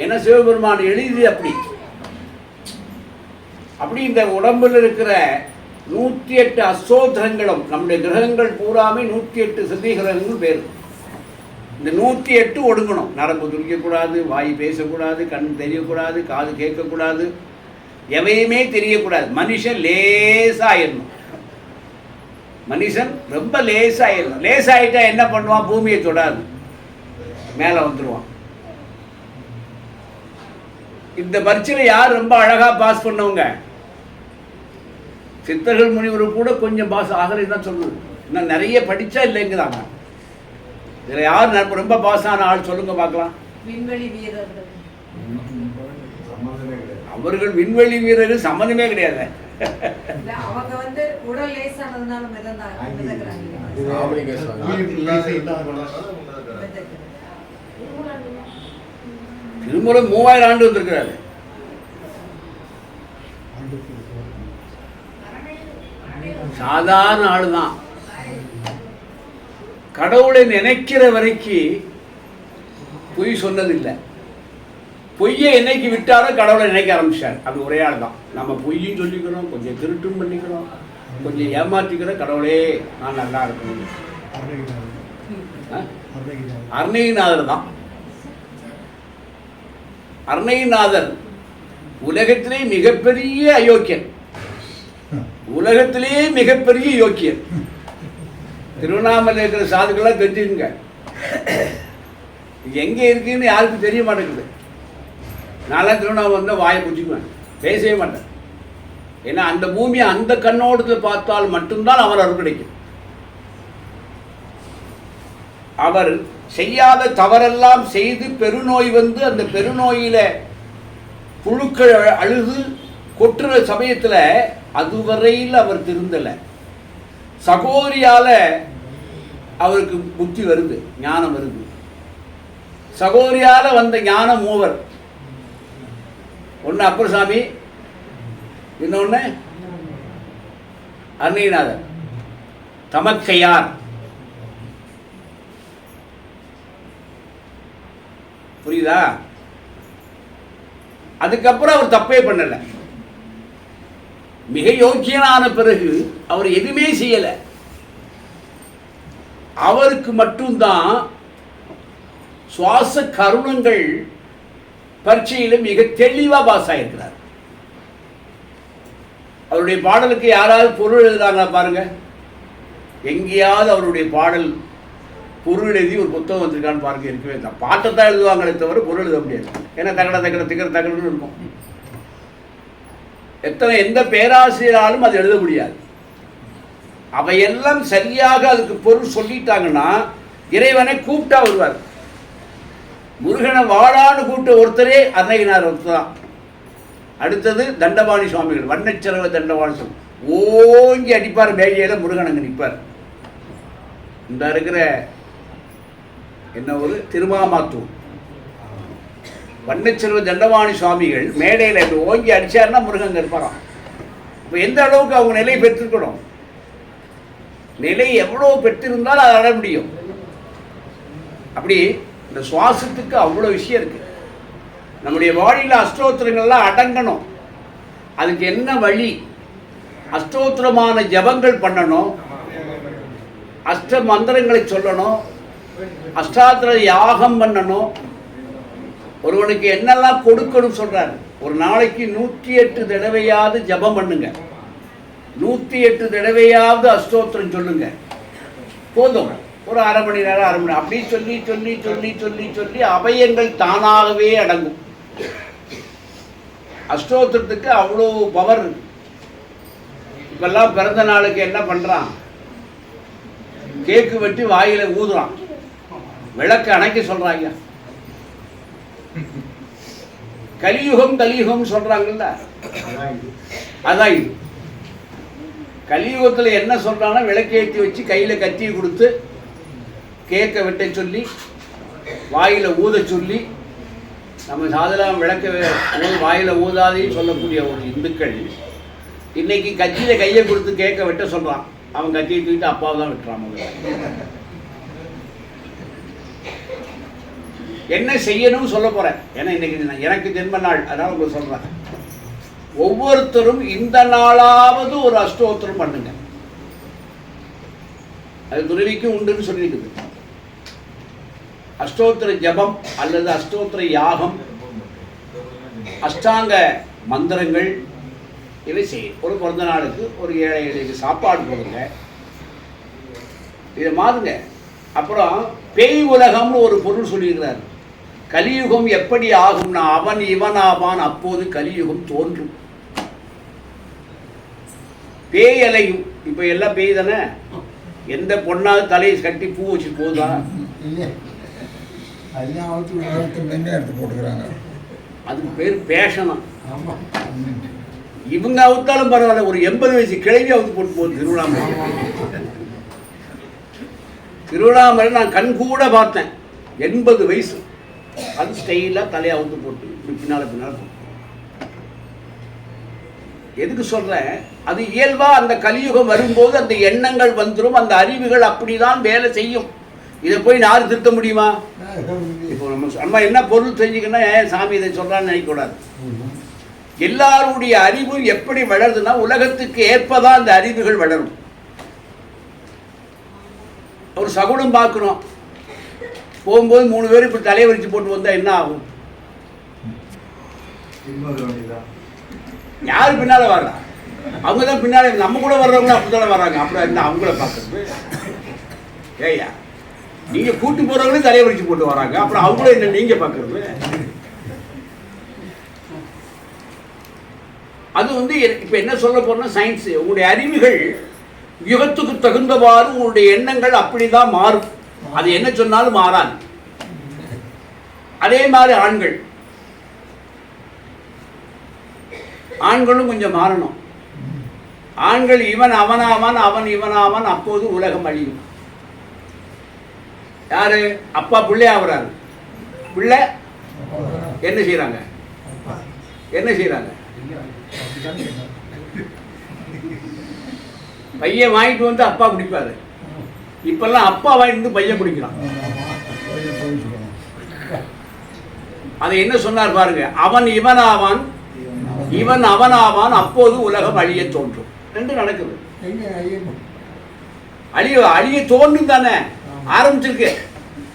Speaker 1: ஏன்னா சிவபெருமான் எழுதி அப்படி இந்த உடம்பில் இருக்கிற 108 அசோத்திரங்களும், நம்முடைய கிரகங்கள் பூராமே 108 சித்தி கிரகங்கள் பேர். இந்த 108 ஒடுங்கணும். நரம்பு துடிக்கக்கூடாது, வாய் பேசக்கூடாது, கண் தெரியக்கூடாது, காது கேட்கக்கூடாது, எவையுமே தெரியக்கூடாது. மனுஷன் லேசாயிடணும். மனுஷன் ரொம்ப லேசாயிடணும். லேசாயிட்டா என்ன பண்ணுவான்? பூமியை தொடாது, மேலே வந்துடுவான். இந்த பரீட்சையில் யார் ரொம்ப அழகாக பாஸ் பண்ணவங்க? சித்தர்கள் முனிவர் கூட கொஞ்சம் பாஸ் ஆகலை தான் சொல்லுது. இன்னும் நிறைய படித்தா இல்லைங்கிறாங்க. இதில் யார் ரொம்ப பாஸ் ஆன ஆள் சொல்லுங்க பார்க்கலாம்.
Speaker 2: விண்வெளி வீரர்கள்.
Speaker 1: அவர்கள் விண்வெளி வீரர்கள் சம்மந்தமே கிடையாது.
Speaker 2: அவங்க உடல் லேசானதுனால மிதக்கிறாங்க.
Speaker 1: திருமுறை 3000 ஆண்டு வந்திருக்கிறாரு. சாதாரண ஆளுதான். கடவுளை நினைக்கிற வரைக்கும் பொய் சொன்னதில்லை. பொய்யை என்னைக்கு விட்டாரோ கடவுளை நினைக்க ஆரம்பிச்சார். அது ஒரே ஆள் தான். நம்ம பொய்யும் சொல்லிக்கிறோம், கொஞ்சம் திருட்டும் பண்ணிக்கிறோம், கொஞ்சம் ஏமாற்றிக்கிறோம். கடவுளே நான் நல்லா இருக்கணும். அருணகிரிநாதர் தான். அருணகிரிநாதர் உலகத்திலே மிகப்பெரிய அயோக்கியன், உலகத்திலேயே மிகப்பெரிய யோக்கியன். திருவண்ணாமலை இருக்கிற சாதுக்கெல்லாம் தெரிஞ்சுங்க, எங்கே இருக்குன்னு யாருக்கும் தெரிய மாட்டேங்குது. நான்லாம் திருவண்ணாமலை வந்தால் வாயை பிடிச்சிக்குவேன், பேசவே மாட்டேன். ஏன்னா அந்த பூமியை அந்த கண்ணோட்டத்தில் பார்த்தால் மட்டும்தான் அவர் அருள் கிடைக்கும். அவர் செய்யாத தவறெல்லாம் செய்து பெருநோய் வந்து அந்த பெருநோயில புழுக்கள் அழுது கொட்டுற சமயத்தில் அதுவரையில் அவர் திருந்தலை. சகோதரியால் அவருக்கு புத்தி வருது, ஞானம் வருது. சகோதரியால் வந்த ஞானம் மூவர். ஒன்று அப்பர்சாமி, இன்னொன்று அருணகிரிநாதர். தமக்கையார், புரியுதா? அதுக்கப்புறம் அவர் தப்பே பண்ணல. மிக யோக்கியனான பிறகு அவர் எதுவுமே செய்யலை. அவருக்கு மட்டும்தான் சுவாச கருணங்கள் பரீட்சையில் மிக தெளிவாக பாஸ் ஆகியிருக்கிறார். அவருடைய பாடலுக்கு யாராவது பொருள் எழுதுறாங்களா பாருங்க. எங்கேயாவது அவருடைய பாடல் பொருள் எழுதி ஒரு புத்தகம் வந்திருக்கான்னு பாருங்க. இருக்கவே தான். பாட்டை தான் எழுதுவாங்களே தவிர பொருள் எழுத முடியாது. ஏன்னா தகட தகட திகர தகடன்னு இருக்கும். எந்த பேராசிரியராலும் அது எழுத முடியாது. அவையெல்லாம் சரியாக அதுக்கு பொருள் சொல்லிட்டாங்கன்னா இறைவனை கூப்பிட்டா வருவார். முருகனை வாழான்னு கூப்பிட்ட ஒருத்தரே அருணகிரிநாதர் ஒருத்தர் தான். அடுத்தது தண்டபாணி சுவாமிகள், வண்ணச்சரவ தண்டபாணி சுவாமி. ஓங்கி அடிப்பார் மேஜையில, முருகன் அங்கே நிற்பார். இந்த இருக்கிற என்ன ஒரு திருமாமாத்தூர் வண்ணச்செல்வ தண்டபாணி சுவாமிகள் மேடையில் இப்படி ஓங்கி அடித்தார்னா முருகன் இருப்பாராம். இப்போ எந்த அளவுக்கு அவங்க நிலை பெற்றிருக்கணும், நிலை எவ்வளோ பெற்றிருந்தால் அதை அட முடியும். அப்படி இந்த சுவாசத்துக்கு அவ்வளோ விஷயம் இருக்குது. நம்முடைய பாடியில் அஷ்டோத்திரங்கள்லாம் அடங்கணும். அதுக்கு என்ன வழி? அஷ்டோத்திரமான ஜபங்கள் பண்ணணும், அஷ்ட மந்திரங்களை சொல்லணும், அஷ்டாத்திர யாகம் பண்ணணும். ஒருவனுக்கு என்னெல்லாம் கொடுக்கணும் சொல்றாரு. ஒரு நாளைக்கு 108 தடவையாவது ஜபம் பண்ணுங்க, 108 தடவையாவது அஷ்டோத்திரம் சொல்லுங்க. போதும். ஒரு அரை மணி நேரம் அப்படி சொல்லி சொல்லி சொல்லி சொல்லி சொல்லி அபயங்கள் தானாகவே அடங்கும். அஷ்டோத்திரத்துக்கு அவ்வளோ பவர். இப்பெல்லாம் பிறந்த நாளுக்கு என்ன பண்றான்? கேக்கு வெட்டி வாயில ஊதுறான், விளக்கு அணைக்க சொல்றாங்க. கலியுகம் கலியுகம் சொல்றாங்கல்ல, அதான் இது. கலியுகத்தில் என்ன சொல்றாங்கன்னா விளக்கேற்றி வச்சு கையில கத்தியை கொடுத்து கேக்க வெட்ட சொல்லி வாயில ஊத சொல்லி, நம்ம சாதலாம் விளக்க வாயில ஊதாதையும் சொல்லக்கூடிய ஒரு இந்துக்கள் இன்னைக்கு கத்தியில கையை கொடுத்து கேக்க வெட்ட சொல்றான். அவன் கத்தியை தூக்கிட்டு அப்பாவை தான் வெட்டுறான். என்ன செய்யணும்னு சொல்ல போறேன். ஏன்னா இன்னைக்கு எனக்கு ஜென்ம நாள், அதனால உங்களுக்கு சொல்றேன். ஒவ்வொருத்தரும் இந்த நாளாவது ஒரு அஷ்டோத்திரம் பண்ணுங்க. அது துறவிக்கும் உண்டுன்னு சொல்லியிருக்குது. அஷ்டோத்திர ஜபம் அல்லது அஷ்டோத்திர யாகம், அஷ்டாங்க மந்திரங்கள் இவை செய்யும். ஒரு பிறந்த நாளுக்கு ஒரு ஏழை ஏழைக்கு சாப்பாடு போடுங்க, இதை மாறுங்க. அப்புறம் பேய் உலகம்னு ஒரு பொருள் சொல்லியிருக்கிறார். கலியுகம் எப்படி ஆகும்னா அவன் இவனாவான், அப்போது கலியுகம் தோன்றும். பேய் அலையும். இப்போ எல்லாம் பேய் தானே. எந்த பொண்ணாவது தலையை கட்டி பூ வச்சு போதா? அதுக்கு பேர் பேஷனம். இவங்க அவுத்தாலும் பரவாயில்ல, ஒரு 80 வயசு கிழவி அவுத்து போட்டு போகுது திருவண்ணாமலை. திருவண்ணாமலை நான் கண் கூட பார்த்தேன். 80 வயசு, அது ஸ்டைலாக தலையை அவுத்து போட்டு பின்னால் போட்டு. எதுக்கு சொல்கிறேன்? அது இயல்பாக அந்த கலியுகம் வரும்போது அந்த எண்ணங்கள் வந்துடும், அந்த அறிவுகள் அப்படிதான் வேலை செய்யும். இதை போய் யாரும் திருத்த முடியுமா? இப்போ நம்ம என்ன பொருள் செஞ்சுக்கன்னா ஏன் சாமி இதை சொல்கிறான்னு நினைக்கக்கூடாது. எல்லாருடைய அறிவும் எப்படி வளருதுன்னா உலகத்துக்கு ஏற்பதான் அந்த அறிவுகள் வளரும். ஒரு சகுனம் பார்க்கணும், போகும்போது 3 பேர் இப்போ தலையை வரிச்சு போட்டு வந்தால் என்ன ஆகும்? யார் பின்னால வர்றா? அவங்க தான் பின்னால, நம்ம கூட வர்றவங்க அப்படித்தானே வர்றாங்க. அப்புறம் என்ன அவங்கள பார்க்கறது? ஏய்யா, நீங்க கூட்டு போறவங்களும் தலையை வரிச்சு போட்டு வராங்க, அப்புறம் அவங்கள என்ன நீங்க பார்க்கறது? அது வந்து இப்போ என்ன சொல்ல போறோம்னா சயின்ஸ். உங்களுடைய அறிவுகள் யுகத்துக்கு தகுந்தவாறு உங்களுடைய எண்ணங்கள் அப்படிதான் மாறும். அது என்ன சொன்னாலும் மாறாது. அதே மாதிரி ஆண்களும் கொஞ்சம் மாறணும். ஆண்கள் இவன் அவனாவான், அவன் இவனாவான், அப்போது உலகம் அழியும். யாரு? அப்பா பிள்ளை ஆகுறாரு. பிள்ளை என்ன செய்யறாங்க? பையன் வாங்கிட்டு வந்து அப்பா குடிப்பாரு. இப்பெல்லாம் அப்பா வாங்கிட்டு வந்து பையன் குடிக்கிறான். அதை என்ன சொன்னார் பாருங்க, அவன் இவனாவான், இவன் அவனாவான், அப்போது உலகம் அழிய தோன்றும். ரெண்டு நடக்குது. அழிய தோன்றும் தானே, ஆரம்பிச்சிருக்கு.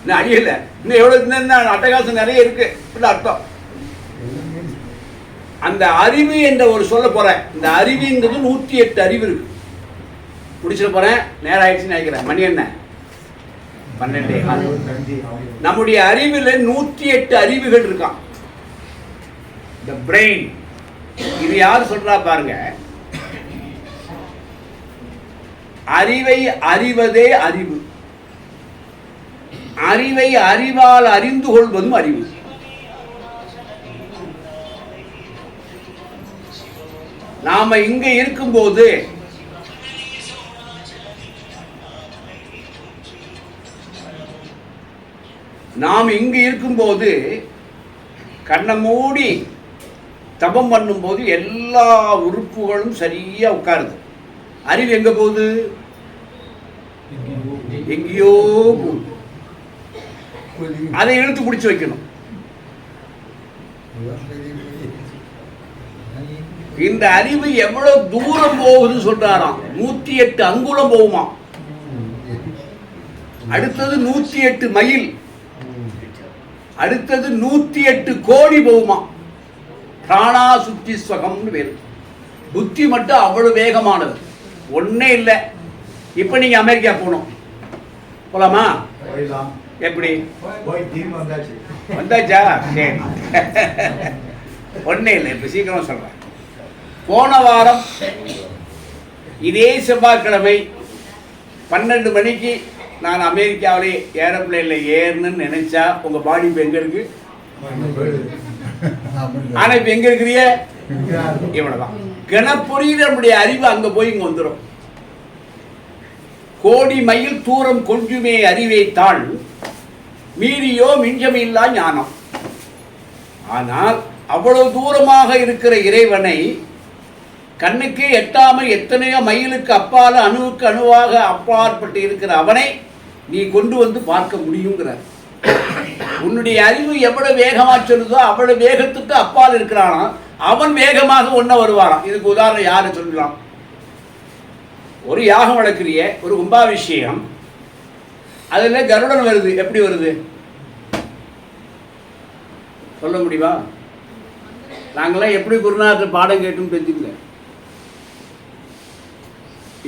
Speaker 1: இன்னும் அழியல. இன்னும் எவ்வளவு அட்டகாசம் நிறைய இருக்கு அர்த்தம். அந்த அறிவு என்ற ஒரு சொல்ல போறேன். இந்த அறிவுங்கிறது 108 அறிவு இருக்கு. முடிச்சிட போறேன், நேரம் ஆயிடுச்சுன்னு நினைக்கிறேன். மணி என்ன? 12. நம்முடைய அறிவில் 108 அறிவுகள் இருக்கான். The brain. இது யார் சொல்றா பாருங்க. அறிவை அறிவதே அறிவு. அறிவை அறிவால் அறிந்து கொள்வதும் அறிவு. நாம இங்க இருக்கும்போது கண்ணை மூடி தபம் பண்ணும்போது எல்லா உறுப்புகளும் சரியா உட்காருது. அறிவு எங்க போகுது? எங்கேயோ போகுது. அதை இழுத்து பிடிச்சு வைக்கணும். இந்த அறிவு எவ்வளவு தூரம் போகுதுன்னு சொல்றாராம். 108 அங்குலம் போகுமா. அடுத்தது 108 மைல், அடுத்தது 108 கோடி போகுமா. பிராணா சுத்தி ஸ்வகம்னு பேரு. புத்தி மட்டும் அவ்வளவு வேகமானது. ஒன்னே இல்லை. இப்ப நீங்க அமெரிக்கா போகணும், போலாமா? எப்படி வந்தாச்சா? சரி, ஒன்னே இல்லை. இப்ப சீக்கிரமா சொல்றேன். போன வாரம் இதே செவ்வாய்க்கிழமை 12 மணிக்கு நான் அமெரிக்காவிலே ஏரோப்ளேனில் ஏறணும்னு நினைச்சா உங்க பாடி இப்போ எங்க இருக்கு? ஆனா இப்ப எங்க இருக்கிறிய? இவ்வளவுதான். கணப்பொறியில் நம்முடைய அறிவு அங்க போய் இங்க வந்துடும். கோடி மைல் தூரம் கொஞ்சுமே அறிவைத்தான் மீறியோ மிஞ்சமில்லா ஞானம். ஆனால் அவ்வளவு தூரமாக இருக்கிற இறைவனை கண்ணுக்கு எட்டாமல் எத்தனையோ மைலுக்கு அப்பால அணுவுக்கு அணுவாக அப்பாற்பட்டு இருக்கிற அவனை நீ கொண்டு வந்து பார்க்க முடியுங்கிறார். உன்னுடைய அறிவு எவ்வளவு வேகமா சொல்லுதோ அவ்வளவு வேகத்துக்கு அப்பால் இருக்கிறானா அவன் வேகமாக ஒன்ன வருவாராம். இதுக்கு உதாரணம் யாரு சொல்லலாம்? ஒரு யாகம் வளர்க்கிறிய, ஒரு கும்பாபிஷேகம், அதுல கருடன் வருது. எப்படி வருது சொல்ல முடியுமா? நாங்களாம் எப்படி குருநாதர் பாடம் கேட்டுன்னு தெரிஞ்சுக்கல.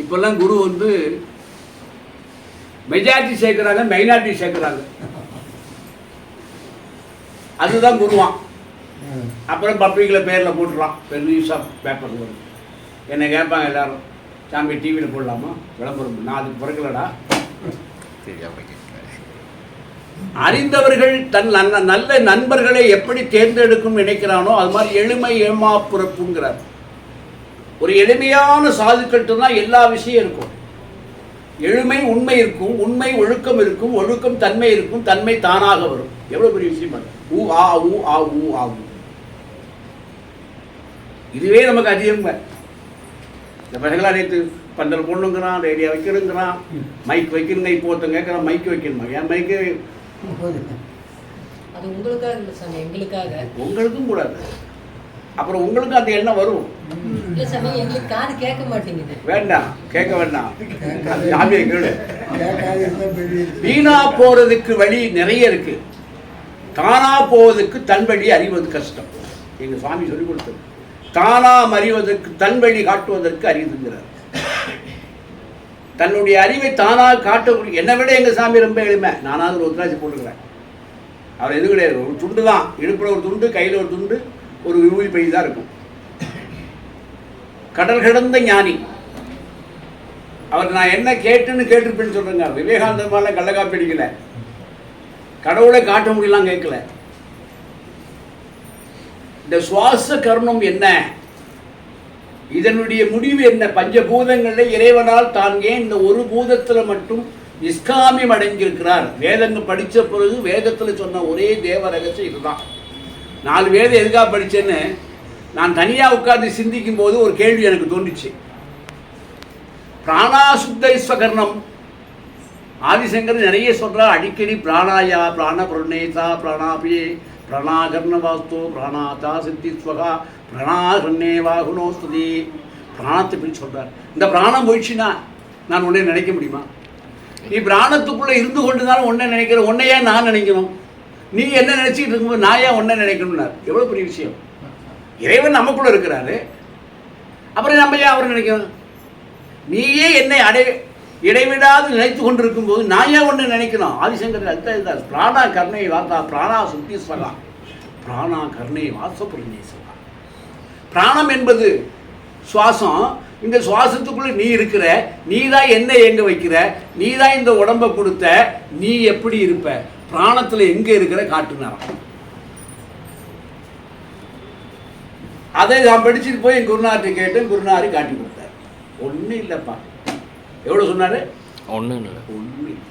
Speaker 1: இப்பெல்லாம் குரு வந்து மெஜாரிட்டி சேர்க்கிறாங்க, மைனாரிட்டி சேர்க்கிறாங்க. அதுதான் குருவான். அப்புறம் பப்ளிக்கில் பேரில் போட்டுடலாம், பெருசாக பேப்பர் வரும். என்னை கேட்பாங்க எல்லாரும், சாமி டிவியில் போடலாமா விளம்பரம்? நான் அதுக்கு பிறக்கலடா. அறிந்தவர்கள் தன் நல்ல நண்பர்களை எப்படி தேர்ந்தெடுக்கும் நினைக்கிறானோ அது மாதிரி எளிமை ஏமாப்புறப்புங்கிறார். ஒரு எளிமையான சாதுக்கள்கிட்ட தான் எல்லா விஷயம் இருக்கும். எளிமை உண்மை இருக்கும், உண்மை ஒழுக்கம் இருக்கும், ஒழுக்கம் தன்மை இருக்கும், தன்மை தானாக வரும். எவ்வளவு பெரிய விஷயம்! ஊ ஆ ஊ ஆ ஊ ஆகும். இதுவே நமக்கு அதிகம். இந்த பசங்களா நேற்று பந்தல் பொண்ணுங்கிறான், ரேடியோ வைக்கணுங்கிறான், மைக் வைக்கணுங்க. இப்போ ஒருத்தன் கேட்குறான் மைக் வைக்கணுமா? என் மைக்கு
Speaker 3: அது உங்களுக்காக இல்லை சாமி, எங்களுக்காக.
Speaker 1: உங்களுக்கும் கூடாது. அப்புறம் உங்களுக்கும் அந்த எண்ணம் வரும்.
Speaker 3: இல்லை சாமி, எங்களுக்கு காது கேட்க மாட்டேங்குது.
Speaker 1: வேண்டாம், கேட்க வேண்டாம். சாமியை கேளு. வீணா போறதுக்கு வழி நிறைய இருக்கு, தானா போவதற்கு தன் வழி அறிவது கஷ்டம். எங்க சுவாமி சொல்லிக் கொடுத்தது. தானா அறிவதற்கு தன் வழி காட்டுவதற்கு அறிவுங்கிறார். தன்னுடைய அறிவை தானாக காட்டக்கூடிய, என்னை விட எங்கள் சாமி ரொம்ப எளிமை. நானாவது ஒரு உத்ராட்சி போட்டுக்கிறேன். அவர் எதுவும் கிடையாது, ஒரு துண்டு தான். இடுப்பில் ஒரு துண்டு, கையில் ஒரு துண்டு, ஒரு விபூதி பை தான் இருக்கும். கடல் கடந்த ஞானி அவர். நான் என்ன கேட்டுன்னு கேட்டிருப்பேன்னு சொல்றேங்க. விவேகானந்தர் மாதிரிலாம் கள்ளக்காப்பி அடிக்கல, கடவுளை காட்ட முடியலாம் கேட்கல. இந்த சுவாச கர்மம் என்ன, இதனுடைய முடிவு என்ன? பஞ்சபூதங்களில் இறைவனால் தான் ஏன் இந்த ஒரு பூதத்தில் மட்டும் நிஷ்காமியம் அடைஞ்சிருக்கிறார்? வேதங்கள் படித்த பிறகு வேதத்தில் சொன்ன ஒரே தேவ ரகசியம் இதுதான். 4 வேதம் எதுக்காக படித்தேன்னு நான் தனியாக உட்கார்ந்து சிந்திக்கும் போது ஒரு கேள்வி எனக்கு தோன்றுச்சு. பிராணாசுத்தைஸ்வகர்ணம் ஆதிசங்கர் நிறைய சொல்கிறார். அடிக்கடி பிராணாயா, பிராண பிரணேசா, பிராணாபி, பிரணாகர்ண வாஸ்து, பிராணாதா சித்திஸ்வகா, பிரணாகர்ணே வாகுனோஸ்துதி. பிராணத்தை பற்றி சொல்கிறார். இந்த பிராணம் போயிடுச்சுன்னா நான் உன்னை நினைக்க முடியுமா? நீ பிராணத்துக்குள்ளே இருந்து கொண்டு தான் உன்னை நினைக்கிற. உன்னையே நான் நினைக்கணும். நீ என்ன நினச்சிக்கிட்டு இருக்கும்போது நான் ஏன் உன்னை நினைக்கணும்னார். எவ்வளோ பெரிய விஷயம்! இறைவன் நமக்குள்ளே இருக்கிறாரு, அப்புறம் நம்ம ஏன் அவரை நினைக்கணும்? நீயே என்னை இடைவிடாது நினைத்து கொண்டிருக்கும் போது நான் ஏன் ஒன்று நினைக்கணும்? ஆதிசங்கர் அதுதான் பிராணா கர்ணை வாசா, பிராணா சுத்தீஸ்வரா, பிராணா கர்ணை வாசபுரணேஸ்வரா. பிராணம் என்பது சுவாசம். இந்த சுவாசத்துக்குள்ள நீ இருக்கிற, நீ தான் என்ன எங்க வைக்கிற, நீ தான் இந்த உடம்பை கொடுத்த, நீ எப்படி இருப்ப? பிராணத்தில் எங்க இருக்கிற காட்டுனாராம். அதை நான் படிச்சுட்டு போய் என் குருநார்ட்ட கேட்டேன். குருநாரி காட்டி கொடுத்தார். ஒன்றும் இல்லைப்பா. எவ்வளோ சொன்னாரு?
Speaker 4: ஒன்றும் இல்லை.
Speaker 1: ஒன்றும் இல்லை.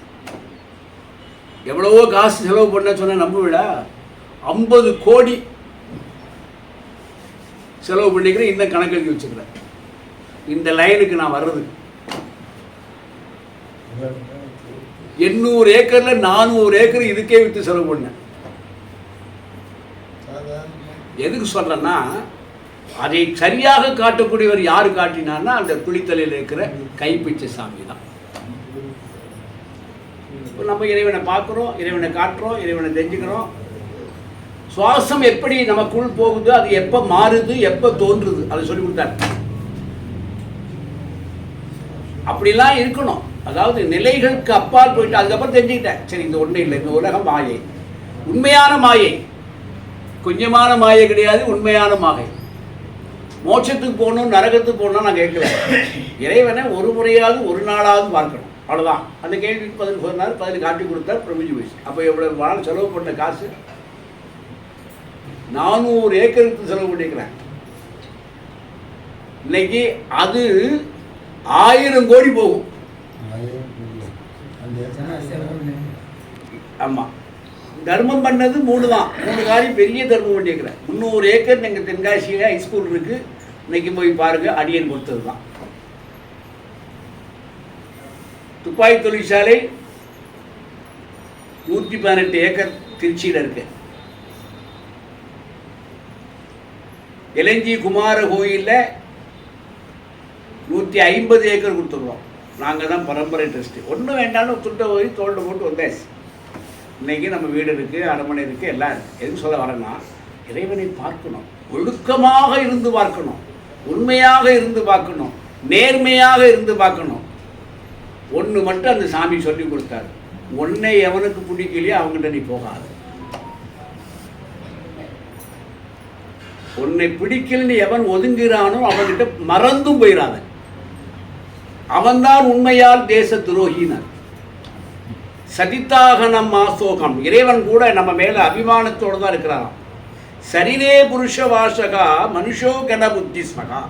Speaker 1: எவ்வளவோ காசு செலவு பண்ண சொன்ன நம்புவிடா? 50 கோடி செலவு பண்ணிக்கிறேன். இந்த கணக்கு எழுதி வச்சுக்கிறேன். இந்த லைனுக்கு நான் வர்றதுக்கு 800 ஏக்கர்ல 400 ஏக்கர் இதுக்கே விட்டு செலவு பண்ணேன். எதுக்கு சொல்றேன்னா, அதை சரியாக காட்டக்கூடியவர் யாரு காட்டினார்னா அந்த குளித்தலையில் இருக்கிற கைப்பிச்சை சாமி தான். நம்ம இறைவனை பார்க்குறோம், இறைவனை காட்டுறோம், இறைவனை தெரிஞ்சுக்கிறோம். சுவாசம் எப்படி நமக்குள் போகுது, அது எப்போ மாறுது, எப்போ தோன்றுது, அதை சொல்லி கொடுத்தார். அப்படிலாம் இருக்கணும். அதாவது நிலைகளுக்கு அப்பால் போயிட்டு அதுக்கப்புறம் தெரிஞ்சுக்கிட்டேன். சரி, இந்த ஒன்றும் இல்லை, இந்த உலகம் மாயை, உண்மையான மாயை, கொஞ்சமான மாயை கிடையாது, உண்மையான மாயை. மோட்சத்துக்கு போகணும், நரகத்துக்கு போகணும் நான் கேட்கல. இறைவனை ஒரு முறையாவது ஒரு நாளாவது பார்க்கணும், அவ்வளோதான். அந்த கேள்விக்கு பதில் சொன்னார், பதில் காட்டி கொடுத்தார், பிரமிஞ்சு போயிடுச்சு. அப்போ எவ்வளவு நாள் செலவு பண்ண காசு? 400 ஏக்கருக்கு செலவு பண்ணிக்கிறேன். இன்னைக்கு அது 1000 கோடி போகும். ஆமாம், தர்மம் பண்ணது 3 தான். 3 காரியம் பெரிய தர்மம் பண்ணியிருக்கிறேன். 300 ஏக்கர் எங்கள் தென்காசியில் ஹைஸ்கூல் இருக்குது. இன்னைக்கு போய் பாருங்க, அடியன் கொடுத்தது தான். துப்பாக்கி தொழிற்சாலை 118 ஏக்கர் திருச்சியில் இருக்கு. இளஞ்சி குமார கோயிலில் 150 ஏக்கர் கொடுத்துருவோம். நாங்கள் தான் பரம்பரை ட்ரஸ்ட்டு. ஒன்றும் வேண்டாலும் துட்டை போய் தோல்டு போட்டு வந்தாச்சு. இன்றைக்கி நம்ம வீடு இருக்குது, அரண்மனை இருக்குது, எல்லாம் இருக்குது. எதுக்கு சொல்ல வரேன்னா, இறைவனை பார்க்கணும், ஒழுக்கமாக இருந்து பார்க்கணும், உண்மையாக இருந்து பார்க்கணும், நேர்மையாக இருந்து பார்க்கணும். ஒன்று மட்டும் அந்த சாமி சொல்லி கொடுத்தாரு, உன்னை எவனுக்கு பிடிக்கலையோ அவங்ககிட்ட நீ போகாது. உன்னை பிடிக்கலன்னு எவன் ஒதுங்குகிறானோ அவன்கிட்ட மறந்தும் போயிடாத. அவன்தான் உண்மையால் தேச துரோகினார். சதித்தாக நம் ஆசோகம். இறைவன் கூட நம்ம மேல அபிமானத்தோடு தான் இருக்கிறாராம். சரீரே புருஷ வாசகா மனுஷோ கன புத்திஸ்மகா.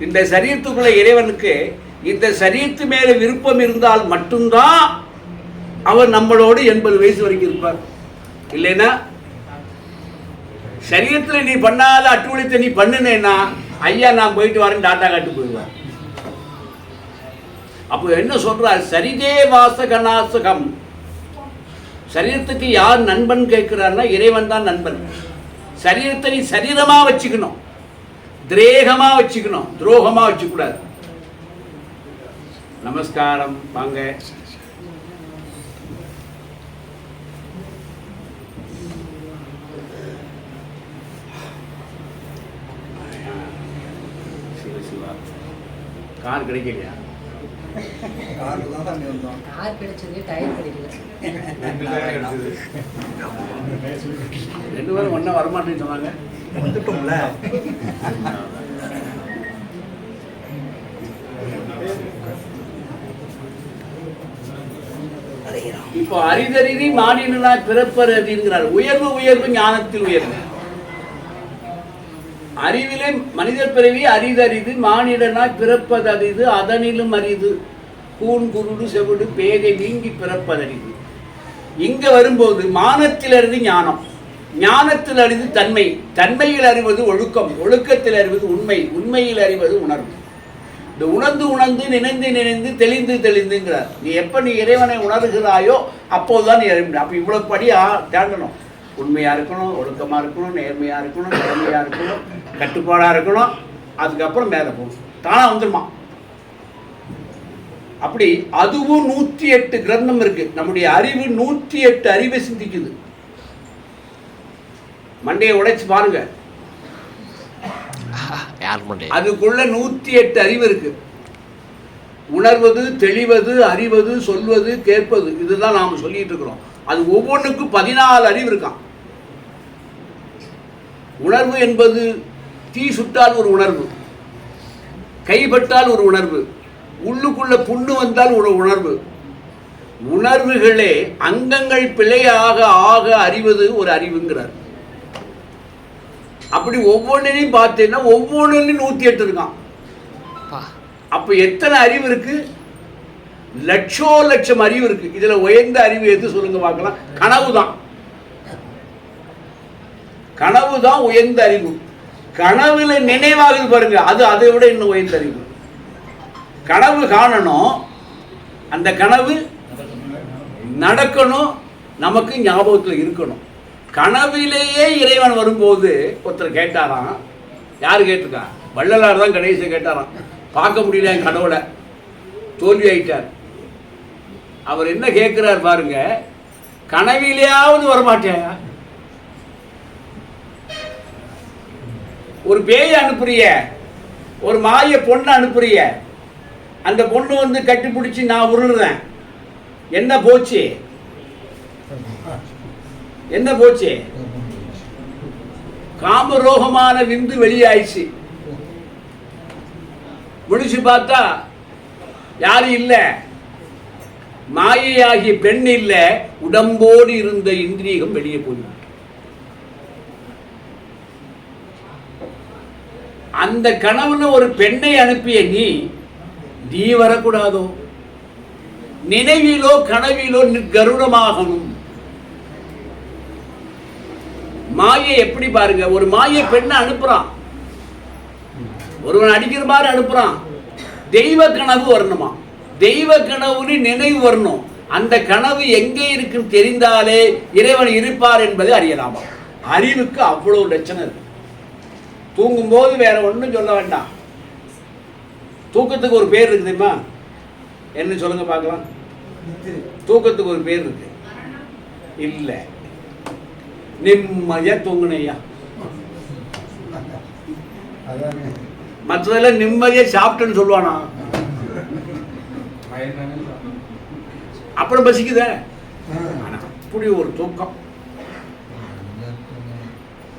Speaker 1: இந்த சரீரத்துக்குள்ள இறைவனுக்கு இந்த சரீரத்து மேல விருப்பம் இருந்தால் மட்டும்தான் அவர் நம்மளோடு 80 வயசு வரைக்கும் இருப்பார். இல்லைன்னா சரீரத்தில் நீ பண்ணாத அட்டுவழித்தை நீ பண்ணுனேன்னா ஐயா நான் போயிட்டு வரேன் டாட்டா காட்டு போயிடுவார். அப்போ என்ன சொல்றார்? சரிதே வாசகநாசகம். சரீரத்துக்கு யார் நண்பன் கேட்கிறார்னா இறைவன் தான் நண்பன். சரீரத்தை நீ சரீரமா வச்சுக்கணும், திரேகமா வச்சுக்கணும், துரோகமா வச்சுக்கூடாது. நமஸ்காரம். வாங்க. சிவா கார் கிடைக்கலையா?
Speaker 3: கார் கிடைச்சது, டயர் கிடைக்கல.
Speaker 1: 2 பேரும் ஒண்ணா வரமாட்டேன்னு சொன்னாங்க.
Speaker 4: வந்துட்டோம்ல.
Speaker 1: இப்போ அரிதறிதி மானிடனாய் பிறப்பறிங்கிறார். உயர்வு உயர்வு ஞானத்தில் உயர்வு. அறிவிலே மனிதர் பிறவி அரிதறிது, மானிடனாய் பிறப்பதறிது, அதனிலும் அரிது, கூன் குருடு செவிடு பேதை நீங்கி பிறப்பதறிது. இங்க வரும்போது மானத்தில் அறிது ஞானம், ஞானத்தில் அறிவது தன்மை, தன்மையில் அறிவது ஒழுக்கம், ஒழுக்கத்தில் அறிவது உண்மை, உண்மையில் அறிவது உணர்வு. இந்த உணர்ந்து உணர்ந்து நினைந்து நினைந்து தெளிந்து தெளிந்துங்கிறார். நீ எப்போ நீ இறைவனை உணர்கிறாயோ அப்போதுதான் நீ அறிவு. அப்போ இவ்வளோ படியா தாண்டணும். உண்மையாக இருக்கணும், ஒழுக்கமாக இருக்கணும், நேர்மையாக இருக்கணும், திறமையாக இருக்கணும், கட்டுப்பாடாக இருக்கணும். அதுக்கப்புறம் மேலே போகணும், தானாக வந்துடுமா. அப்படி அதுவும் 108 கிரந்தம் இருக்கு. நம்முடைய அறிவு 108 அறிவை சிந்திக்குது. மண்டையை உடைச்சு பாருங்க, அதுக்குள்ள 108 அறிவு இருக்கு. உணர்வது, தெளிவது, அறிவது, சொல்வது, கேட்பது, இதுதான் நாம சொல்லிட்டு இருக்கிறோம். அது ஒவ்வொன்றுக்கும் 14 அறிவு இருக்கான். உணர்வு என்பது தீ சுட்டால் ஒரு உணர்வு, கைப்பட்டால் ஒரு உணர்வு, உள்ளுக்குள்ள புண்ணு வந்தால் ஒரு உணர்வு. உணர்வுகளே அங்கங்கள் பிழையாக ஆக அறிவது ஒரு அறிவுங்கிறார். அப்படி ஒவ்வொன்றையும் பார்த்தீங்கன்னா ஒவ்வொன்றுலையும் 108 இருக்கான். அப்ப எத்தனை அறிவு இருக்கு? லட்சம் அறிவு இருக்கு. இதுல உயர்ந்த அறிவு எது சொல்லுங்க பார்க்கலாம்? கனவுதான். கனவுதான் உயர்ந்த அறிவு. கனவுல நினைவாகுது பாருங்க, அது அதை விட இன்னும் உயர்ந்த அறிவு. கனவு காணணும், அந்த கனவு நடக்கணும், நமக்கு ஞாபகத்தில் இருக்கணும். கனவிலேயே இறைவன் வரும்போது ஒருத்தர் கேட்டாராம். யாரு கேட்டிருக்கா? வள்ளலார் தான் கடைசி கேட்டாராம். பார்க்க முடியல என் கடவுளை, தோல்வி ஆயிட்டார். அவர் என்ன கேட்கிறார் பாருங்க, கனவிலேயாவது வரமாட்டேயா? ஒரு பேயை அனுப்புறிய, ஒரு மாய பொண்ணை அனுப்புறிய, அந்த பொண்ணு வந்து கட்டி பிடிச்சி நான் உருளுறேன், என்ன போச்சு? என்ன போச்சு? காமரோகமான விந்து வெளியாயிடுச்சு. முடிச்சு பார்த்தா யாரும் இல்லை, மாயையாகிய பெண் இல்லை, உடம்போடு இருந்த இந்திரியம் வெளியே போய். அந்த கனவுல ஒரு பெண்ணை அனுப்பிய நீ வரக்கூடாதோ? நினைவிலோ கனவிலோ கருடமாகணும். மாயை எப்படி பாருங்க, ஒரு மாயை பெண்ணை அனுப்புறான், ஒருவன் அடிக்கிற மாதிரி அனுப்புறான். தெய்வ கனவு வரணுமா? தெய்வ கனவுன்னு நினைவு வரணும். அந்த கனவு எங்கே இருக்குன்னு தெரிந்தாலே இறைவன் இருப்பார் என்பதை அறியலாமா? அறிவுக்கு அவ்வளவு லட்சணம் இருக்கு. தூங்கும்போது வேற ஒன்றும் சொல்ல வேண்டாம். தூக்கத்துக்கு ஒரு பேர் இருக்கு தெரியுமா? என்ன சொல்லுங்க பார்க்கலாம். தூக்கத்துக்கு ஒரு பேர் இருக்கு. இல்லை, நிம்மதியா தூங்குனையா. மற்றதெல்லாம் நிம்மதியா சாப்பிட்டேன்னு சொல்லுவானா? அப்புறம் பசிக்குத. அப்படி ஒரு தூக்கம்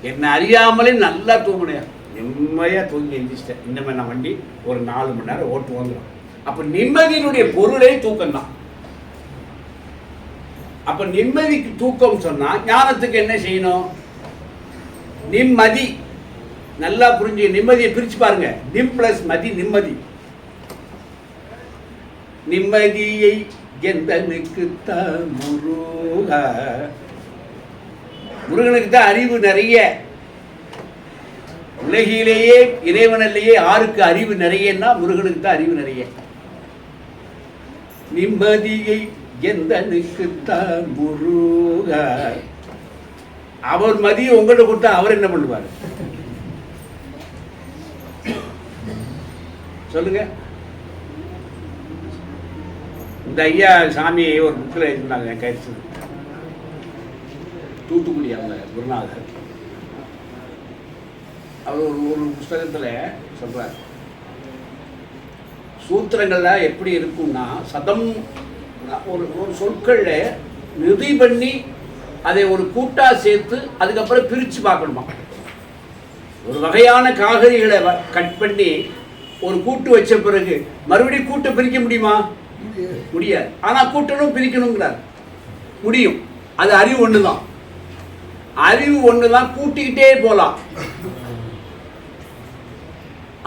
Speaker 1: என்னை அறியாமலே நல்லா தூங்கினேன், நிம்மதியாக தூங்கி எழுந்திரிச்சிட்டேன். இந்த மாதிரி நான் வண்டி ஒரு 4 மணி நேரம் ஓட்டு வந்துடும். அப்போ நிம்மதியினுடைய பொருளே தூக்கம் தான். அப்போ நிம்மதிக்கு தூக்கம் சொன்னால் ஞானத்துக்கு என்ன செய்யணும்? நிம்மதி. நல்லா புரிஞ்சு நிம்மதியை பிரித்து பாருங்க. நிம் பிளஸ் மதி, நிம்மதி. நிம்மதியை எந்தனுக்குத்தான் முருகா. முருகனுக்கு தான் அறிவு நிறைய. உலகிலேயே இறைவனிலேயே யாருக்கு அறிவு நிறையன்னா முருகனுக்கு தான் அறிவு நிறைய. நிம்மதியை எந்தனுக்குத்தான் முருகா. அவர் மதியை உங்கள்கிட்ட கொடுத்தா அவர் என்ன பண்ணுவார் சொல்லுங்க? இந்த ஐயா சாமி ஒரு புக்கில் இருந்தாங்க, என் கைது தூத்துக்குடி, அவங்க குருநாதர். அவர் ஒரு புஸ்தகத்தில் சொல்றார், சூத்திரங்கள்ல எப்படி இருக்கும்னா சதம் ஒரு சொற்கள்ல நிதி பண்ணி அதை ஒரு கூட்டா சேர்த்து அதுக்கப்புறம் பிரித்து பார்க்கணுமா. ஒரு வகையான காகரிகளை கட் பண்ணி ஒரு கூட்டு வச்ச பிறகு மறுபடியும் கூட்டை பிரிக்க முடியுமா? முடியாது. ஆனால் கூட்டணும் பிரிக்கணுங்கிறார். முடியும். அது அறிவு ஒன்று தான். அறிவு ஒன்று தான், கூட்டிக்கிட்டே போகலாம்.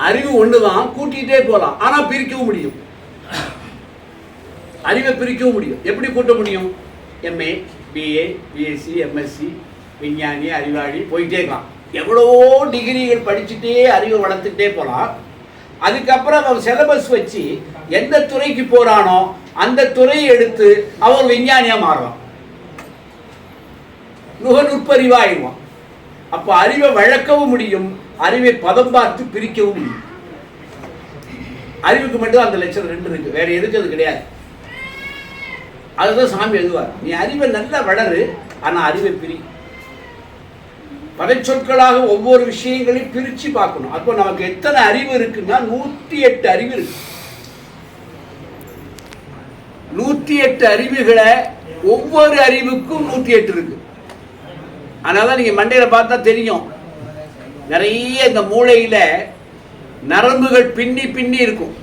Speaker 1: அறிவு ஒன்று தான், கூட்டிகிட்டே போகலாம். ஆனால் பிரிக்கவும் முடியும். அறிவை பிரிக்கவும் முடியும். எப்படி கூட்ட முடியும்? எம்ஏ, பிஏ, பிஎஸ்சி, எம்எஸ்சி, விஞ்ஞானி, அறிவாளி போயிட்டே இருக்கலாம். எவ்வளவோ டிகிரிகள் படிச்சுட்டே அறிவை வளர்த்துக்கிட்டே போகலாம். அதுக்கப்புறம் அவன் சிலபஸ் வச்சு எந்த துறைக்கு போறானோ அந்த துறையை எடுத்து அவன் விஞ்ஞானியா மாறலாம், நுகர்நுட்பறிவாயிடுவான். அப்போ அறிவை வளர்க்கவும் முடியும், அறிவை பதம் பார்த்து பிரிக்கவும் முடியும். அறிவுக்கு மட்டும் அந்த லட்சணம் 2 இருக்கு, வேற எதுக்கு அது கிடையாது. அதுதான் சாமி எழுதுவார், நீ அறிவை நல்லா வளரு, ஆனா அறிவை பிரி. படைச்சொற்களாக ஒவ்வொரு விஷயங்களையும் பிரிச்சு பார்க்கணும். அப்போ நமக்கு எத்தனை அறிவு இருக்குன்னா 108 அறிவு இருக்கு. 108 அறிவுகளை ஒவ்வொரு அறிவுக்கும் 108 இருக்கு. அதனால நீங்க மண்டையில பார்த்தா தெரியும், நிறைய இந்த மூளையில நரம்புகள் பின்னி பின்னி இருக்கும்.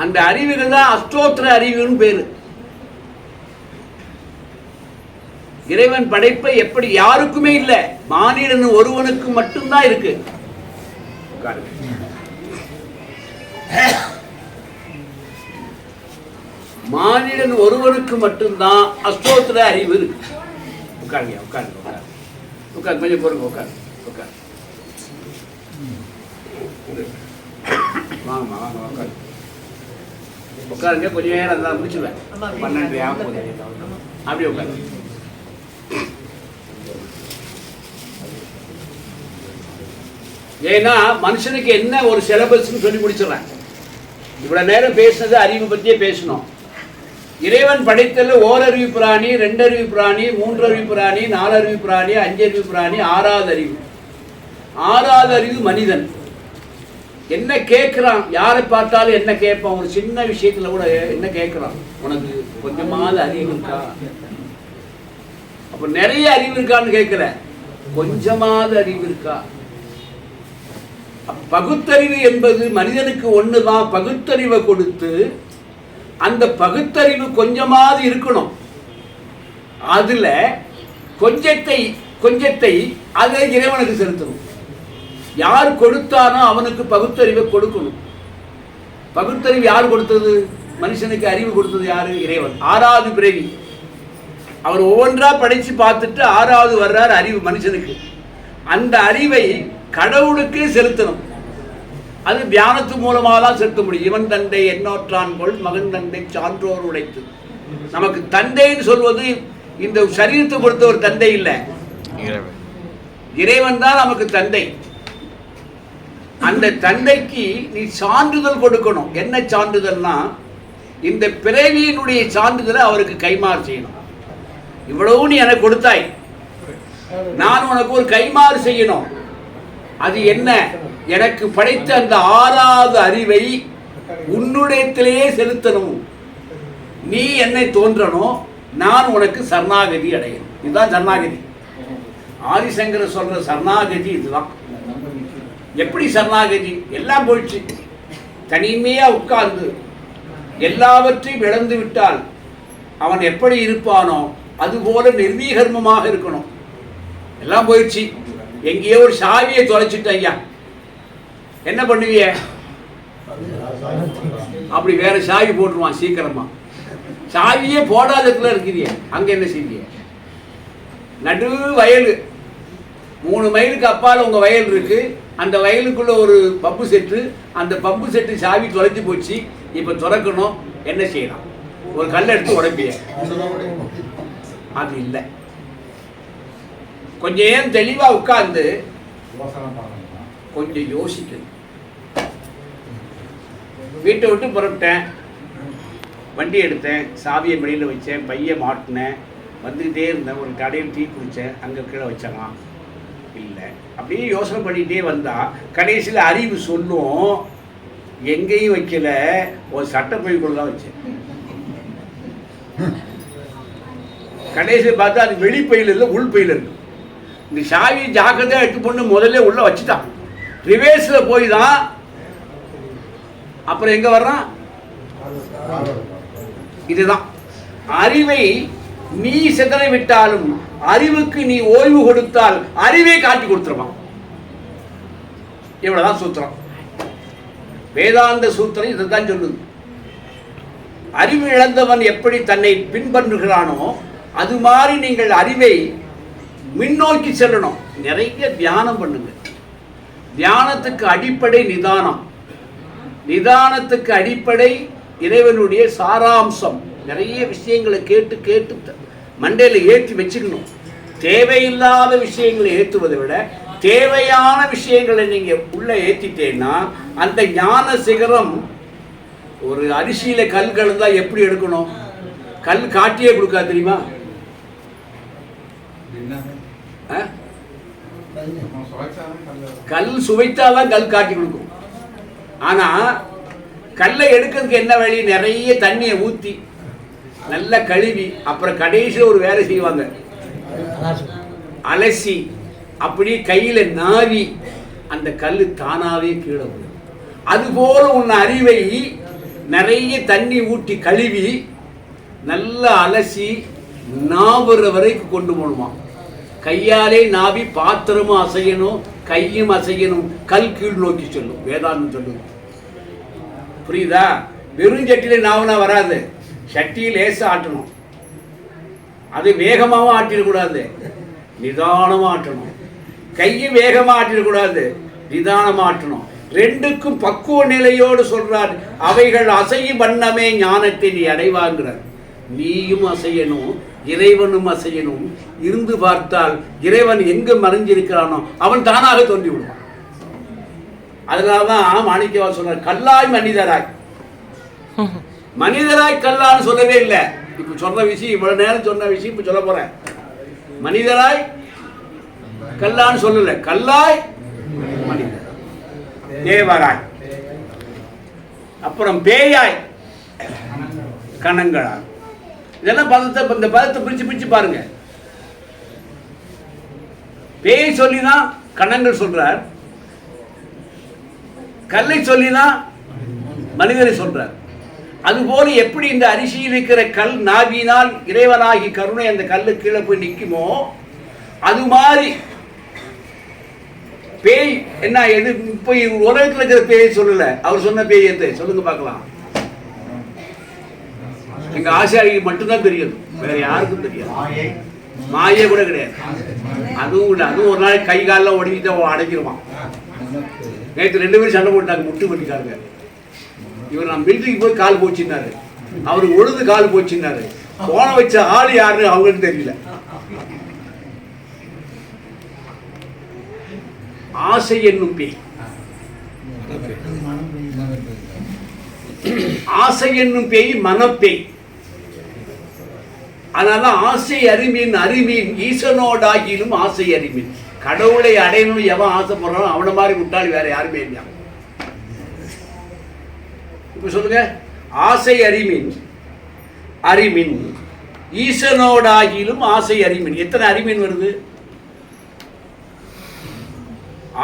Speaker 1: அந்த அறிவுகள் தான் அஷ்டோத்திர அறிவுன்னு பேரு. இறைவன் படைப்பை எப்படி யாருக்குமே இல்லை, மானிடன் ஒருவனுக்கு மட்டும்தான் இருக்கு. மானிடன் ஒருவனுக்கு மட்டும்தான் அஷ்டோத்திர அறிவு இருக்கு. உட்காருங்க, உட்காருங்க, உட்காரு, உட்காரு, கொஞ்சம் பொறுங்க, உட்காரு, உட்காரு, வாங்கம்மா, வாங்க, உட்காரு, உட்காருங்க. கொஞ்சம் நேரம் அதெல்லாம் முடிச்சுடுவேன். 12 ஆகும், அப்படியே உட்காரு. ஏன்னா மனுஷனுக்கு என்ன ஒரு சிலபஸ் சொல்லி முடிச்சிடறேன். இவ்வளவு நேரம் பேசுனது அறிவு பற்றியே பேசணும். இறைவன் படைத்தல ஓரறிவு பிராணி, 2 அறிவு பிராணி, 3 அறிவு பிராணி, 4 அறிவு பிராணி, 5 அறிவு பிராணி, 6வது அறிவு. 6வது அறிவு மனிதன். என்ன கேட்கிறான்? யாரை பார்த்தாலும் என்ன கேட்பான்? ஒரு சின்ன விஷயத்துல கூட என்ன கேட்கிறான்? உனக்கு கொஞ்சமாவது அறிவு இருக்கா? அப்ப நிறைய அறிவு இருக்கான்னு கேட்கல, கொஞ்சமாவது அறிவு இருக்கா? பகுத்தறிவு என்பது மனிதனுக்கு ஒண்ணுதான். பகுத்தறிவை கொடுத்து அந்த பகுத்தறிவு கொஞ்சமாவது இருக்கணும். அதுல கொஞ்சத்தை அதை இறைவனுக்கு செலுத்தணும். யார் கொடுத்தானோ அவனுக்கு பகுத்தறிவை கொடுக்கணும். பகுத்தறிவு யார் கொடுத்தது? மனுஷனுக்கு அறிவு கொடுத்தது யாரு? இறைவன். 6வது பிறவி. அவர் ஒவ்வொன்றா படிச்சு பார்த்துட்டு 6வது வர்றார் அறிவு மனுஷனுக்கு. அந்த அறிவை கடவுளுக்கே செலுத்தணும். அது தியானத்து மூலமாக தான் செலுத்த முடியும். இவன் தந்தை எண்ணோற்றான் கொள், மகன் தந்தை சான்றோர் உழைத்து. நமக்கு தந்தைன்னு சொல்வது இந்த சரீரத்தை பொறுத்த ஒரு தந்தை இல்லை, இறைவன் தான் நமக்கு தந்தை. அந்த தந்தைக்கு நீ சான்றிதழ் கொடுக்கணும். என்ன சான்றிதழ்னா, இந்த பிறவியினுடைய சான்றிதழை அவருக்கு கைமாறு செய்யணும். இவ்வளவு நீ எனக்கு கொடுத்தாய், நான் உனக்கு ஒரு கைமாறு செய்யணும். அது என்ன? எனக்கு படைத்த அந்த 6வது அறிவை உன்னுடையத்திலேயே செலுத்தணும். நீ என்னை தோன்றணும், நான் உனக்கு சரணாகதி அடையணும். இதுதான் சரணாகதி. ஆதிசங்கர் சொல்ற சரணாகதி இதுதான். எப்படி சரணாகதி? எல்லாம் போயிடுச்சு, தனிமையா உட்கார்ந்து எல்லாவற்றையும் இழந்து விட்டால் அவன் எப்படி இருப்பானோ அதுபோல நிர்வீகர்மமாக இருக்கணும். எல்லாம் போயிடுச்சு, எங்கேயோ ஒரு சாவியை தொலைச்சிட்ட ஐயா, என்ன பண்ணுவிய? அப்படி வேற சாவி போட்டுருவான் சீக்கிரமா. சாவியே போடாததுல இருக்கிறிய, அங்க என்ன செய்விய? நடு வயல் 3 மைலுக்கு அப்பால உங்க வயல் இருக்கு, அந்த வயலுக்குள்ள ஒரு பம்பு செட்டு, அந்த பம்பு செட்டு சாவி தொலைச்சு போச்சு, இப்ப திறக்கணும், என்ன செய்யலாம்? ஒரு கல் எடுத்து உடைப்பிய? அது இல்லை. கொஞ்சம் தெளிவா உட்கார்ந்து கொஞ்சம் யோசிக்கணும். வீட்டை விட்டு புறப்பட்டேன், வண்டி எடுத்தேன், சாவியை வெளியில் வச்சேன், பையை மாட்டினேன், வந்துக்கிட்டே இருந்தேன், ஒரு கடையில் டீ குடித்தேன், அங்கே கீழே வச்சலாம் இல்லை. அப்படியே யோசனை பண்ணிகிட்டே வந்தால் கடைசியில் அறிவு சொல்லும், எங்கேயும் வைக்கல, ஒரு சட்டை பைக்குள்ள தான் வச்சேன். கடைசியில் பார்த்தா அது வெளிப்பையில் இல்லை, உள்பையில் இருக்கு. இந்த சாவியை ஜாக்கிரதையாக எடுத்து பொண்ணு முதல்ல உள்ளே வச்சுட்டான், ரிவேர்ஸில் போய் தான் அப்புறம் எங்கே வர்றான்? இதுதான் அறிவை நீ சிதற விட்டாலும் அறிவுக்கு நீ ஓய்வு கொடுத்தால் அறிவை காட்டி கொடுத்துருவான். இவ்வளவுதான் சூத்திரம். வேதாந்த சூத்திரம் இதைத்தான் சொல்லுது. அறிவு இழந்தவன் எப்படி தன்னை பின்பற்றுகிறானோ அது மாதிரி நீங்கள் அறிவை முன்னோக்கி செல்லணும். நிறைய தியானம் பண்ணுங்க. தியானத்துக்கு அடிப்படை நிதானம், நிதானத்துக்கு அடிப்படை இறைவனுடைய சாராம்சம். நிறைய விஷயங்களை கேட்டு கேட்டு மண்டையில் ஏற்றி வச்சுக்கணும். தேவையில்லாத விஷயங்களை ஏற்றுவதை விட தேவையான விஷயங்களை நீங்க உள்ள ஏற்றிட்டேன்னா அந்த ஞான சிகரம். ஒரு அரிசியில கல் கலந்தா எப்படி எடுக்கணும்? கல் காட்டியே கொடுக்காது தெரியுமா? கல் சுவைத்தாதான் கல் காட்டி கொடுக்கும். ஆனா கல்லை எடுக்கிறதுக்கு என்ன வழி? நிறைய தண்ணியை ஊற்றி நல்லா கழுவி அப்புறம் கடைசியில் ஒரு வேலை செய்வாங்க, அலசி அப்படி கையில நாவி அந்த கல் தானாவே கீழே விடும். அதுபோல உன் அறிவை நிறைய தண்ணி ஊற்றி கழுவி நல்லா அலசி நாவுற வரைக்கும் கொண்டு போகணுமா. கையாலே நாவி பாத்திரமும் அசையணும், கையும் அசையணும், கல் கீழ் நோக்கி சொல்லும். வேதாந்தம் சொல்லுது. புரியுதா? வெறும் சட்டியில நாவனா வராது, சட்டியில் லேசா ஆட்டணும். அது வேகமாகவும் ஆட்டிடக்கூடாது, நிதானமாக ஆட்டணும். கையை வேகமாக ஆட்டிடக்கூடாது, நிதானமாக ஆட்டணும். ரெண்டுக்கும் பக்குவ நிலையோடு சொல்றார். அவைகள் அசையும் வண்ணமே ஞானத்தை நீ அடைவாங்கிறார். நீயும் அசையணும், இறைவனும் அசையணும். இருந்து பார்த்தால் இறைவன் எங்கு மறைஞ்சிருக்கிறானோ அவன் தானாக தோன்றி விடுவான். அதனாலதான் மாணிக்கவாசகர் சொன்னார், கல்லாய் மனிதராய். மனிதராய் கல்லான்னு சொல்லவே இல்லை. இப்ப சொன்ன விஷயம், இவ்வளவு நேரம் சொன்ன விஷயம் இப்ப சொல்ல போறேன். மனிதராய் கல்லான்னு சொல்லல, கல்லாய் மனிதர், தேவராய், அப்புறம் பேயாய், கணங்களாய். இதெல்லாம் பதத்தை, இந்த பதத்தை பிரிச்சு பிரிச்சு பாருங்க. பேய் சொல்லிதான் கணங்கள் சொல்றார், கல்லை சொல்லிதான் மனிதரை சொல்றார். அதுபோல எப்படி இந்த அரிசியில் இருக்கிற கல் நாவினால் இறைவனாகி கருணை அந்த கல்லு கீழே போய் நிற்குமோ அது மாதிரி பேய் என்ன எது? இப்ப உலகத்தில் இருக்கிற பேயை சொல்லல, அவர் சொன்ன பேய் எது சொல்லுங்க பார்க்கலாம். எங்க ஆசிரியருக்கு மட்டும்தான் தெரியும், வேற யாருக்கும் தெரியாது. மாயே கூட கிடையாது. அதுவும் இல்லை. அதுவும் ஒரு நாள் கை காலில் உடஞ்சிட்டு அடைக்கிடுவான். நேற்று 2 பேரும் சண்டை போட்டாங்க, முட்டு பண்ணிட்டாங்க. இவர் நான் மிலிட்டரிக்கு போய் கால் போச்சுன்னாரு, அவரு ஒழுது கால் போச்சுன்னாரு. போன வச்ச ஆள் யாருன்னு அவங்களுக்கு தெரியல. ஆசை என்னும் பேய், ஆசை என்னும் பேய் மனப்பேய். அதனால ஆசை அறிமீன், அறிமீன் ஈசனோடாகிலும் ஆசை அறிமீன். கடவுளை அடையணும்னு எவன் ஆசைப்படுறானோ அவனை மாதிரி முட்டாளி வேற யாருமே இல்லையா? இப்ப சொல்லுங்க, ஆசை அறிமின், அறிமின் ஈசனோடாகிலும் ஆசை அறிமின். எத்தனை அறிமின் வருது?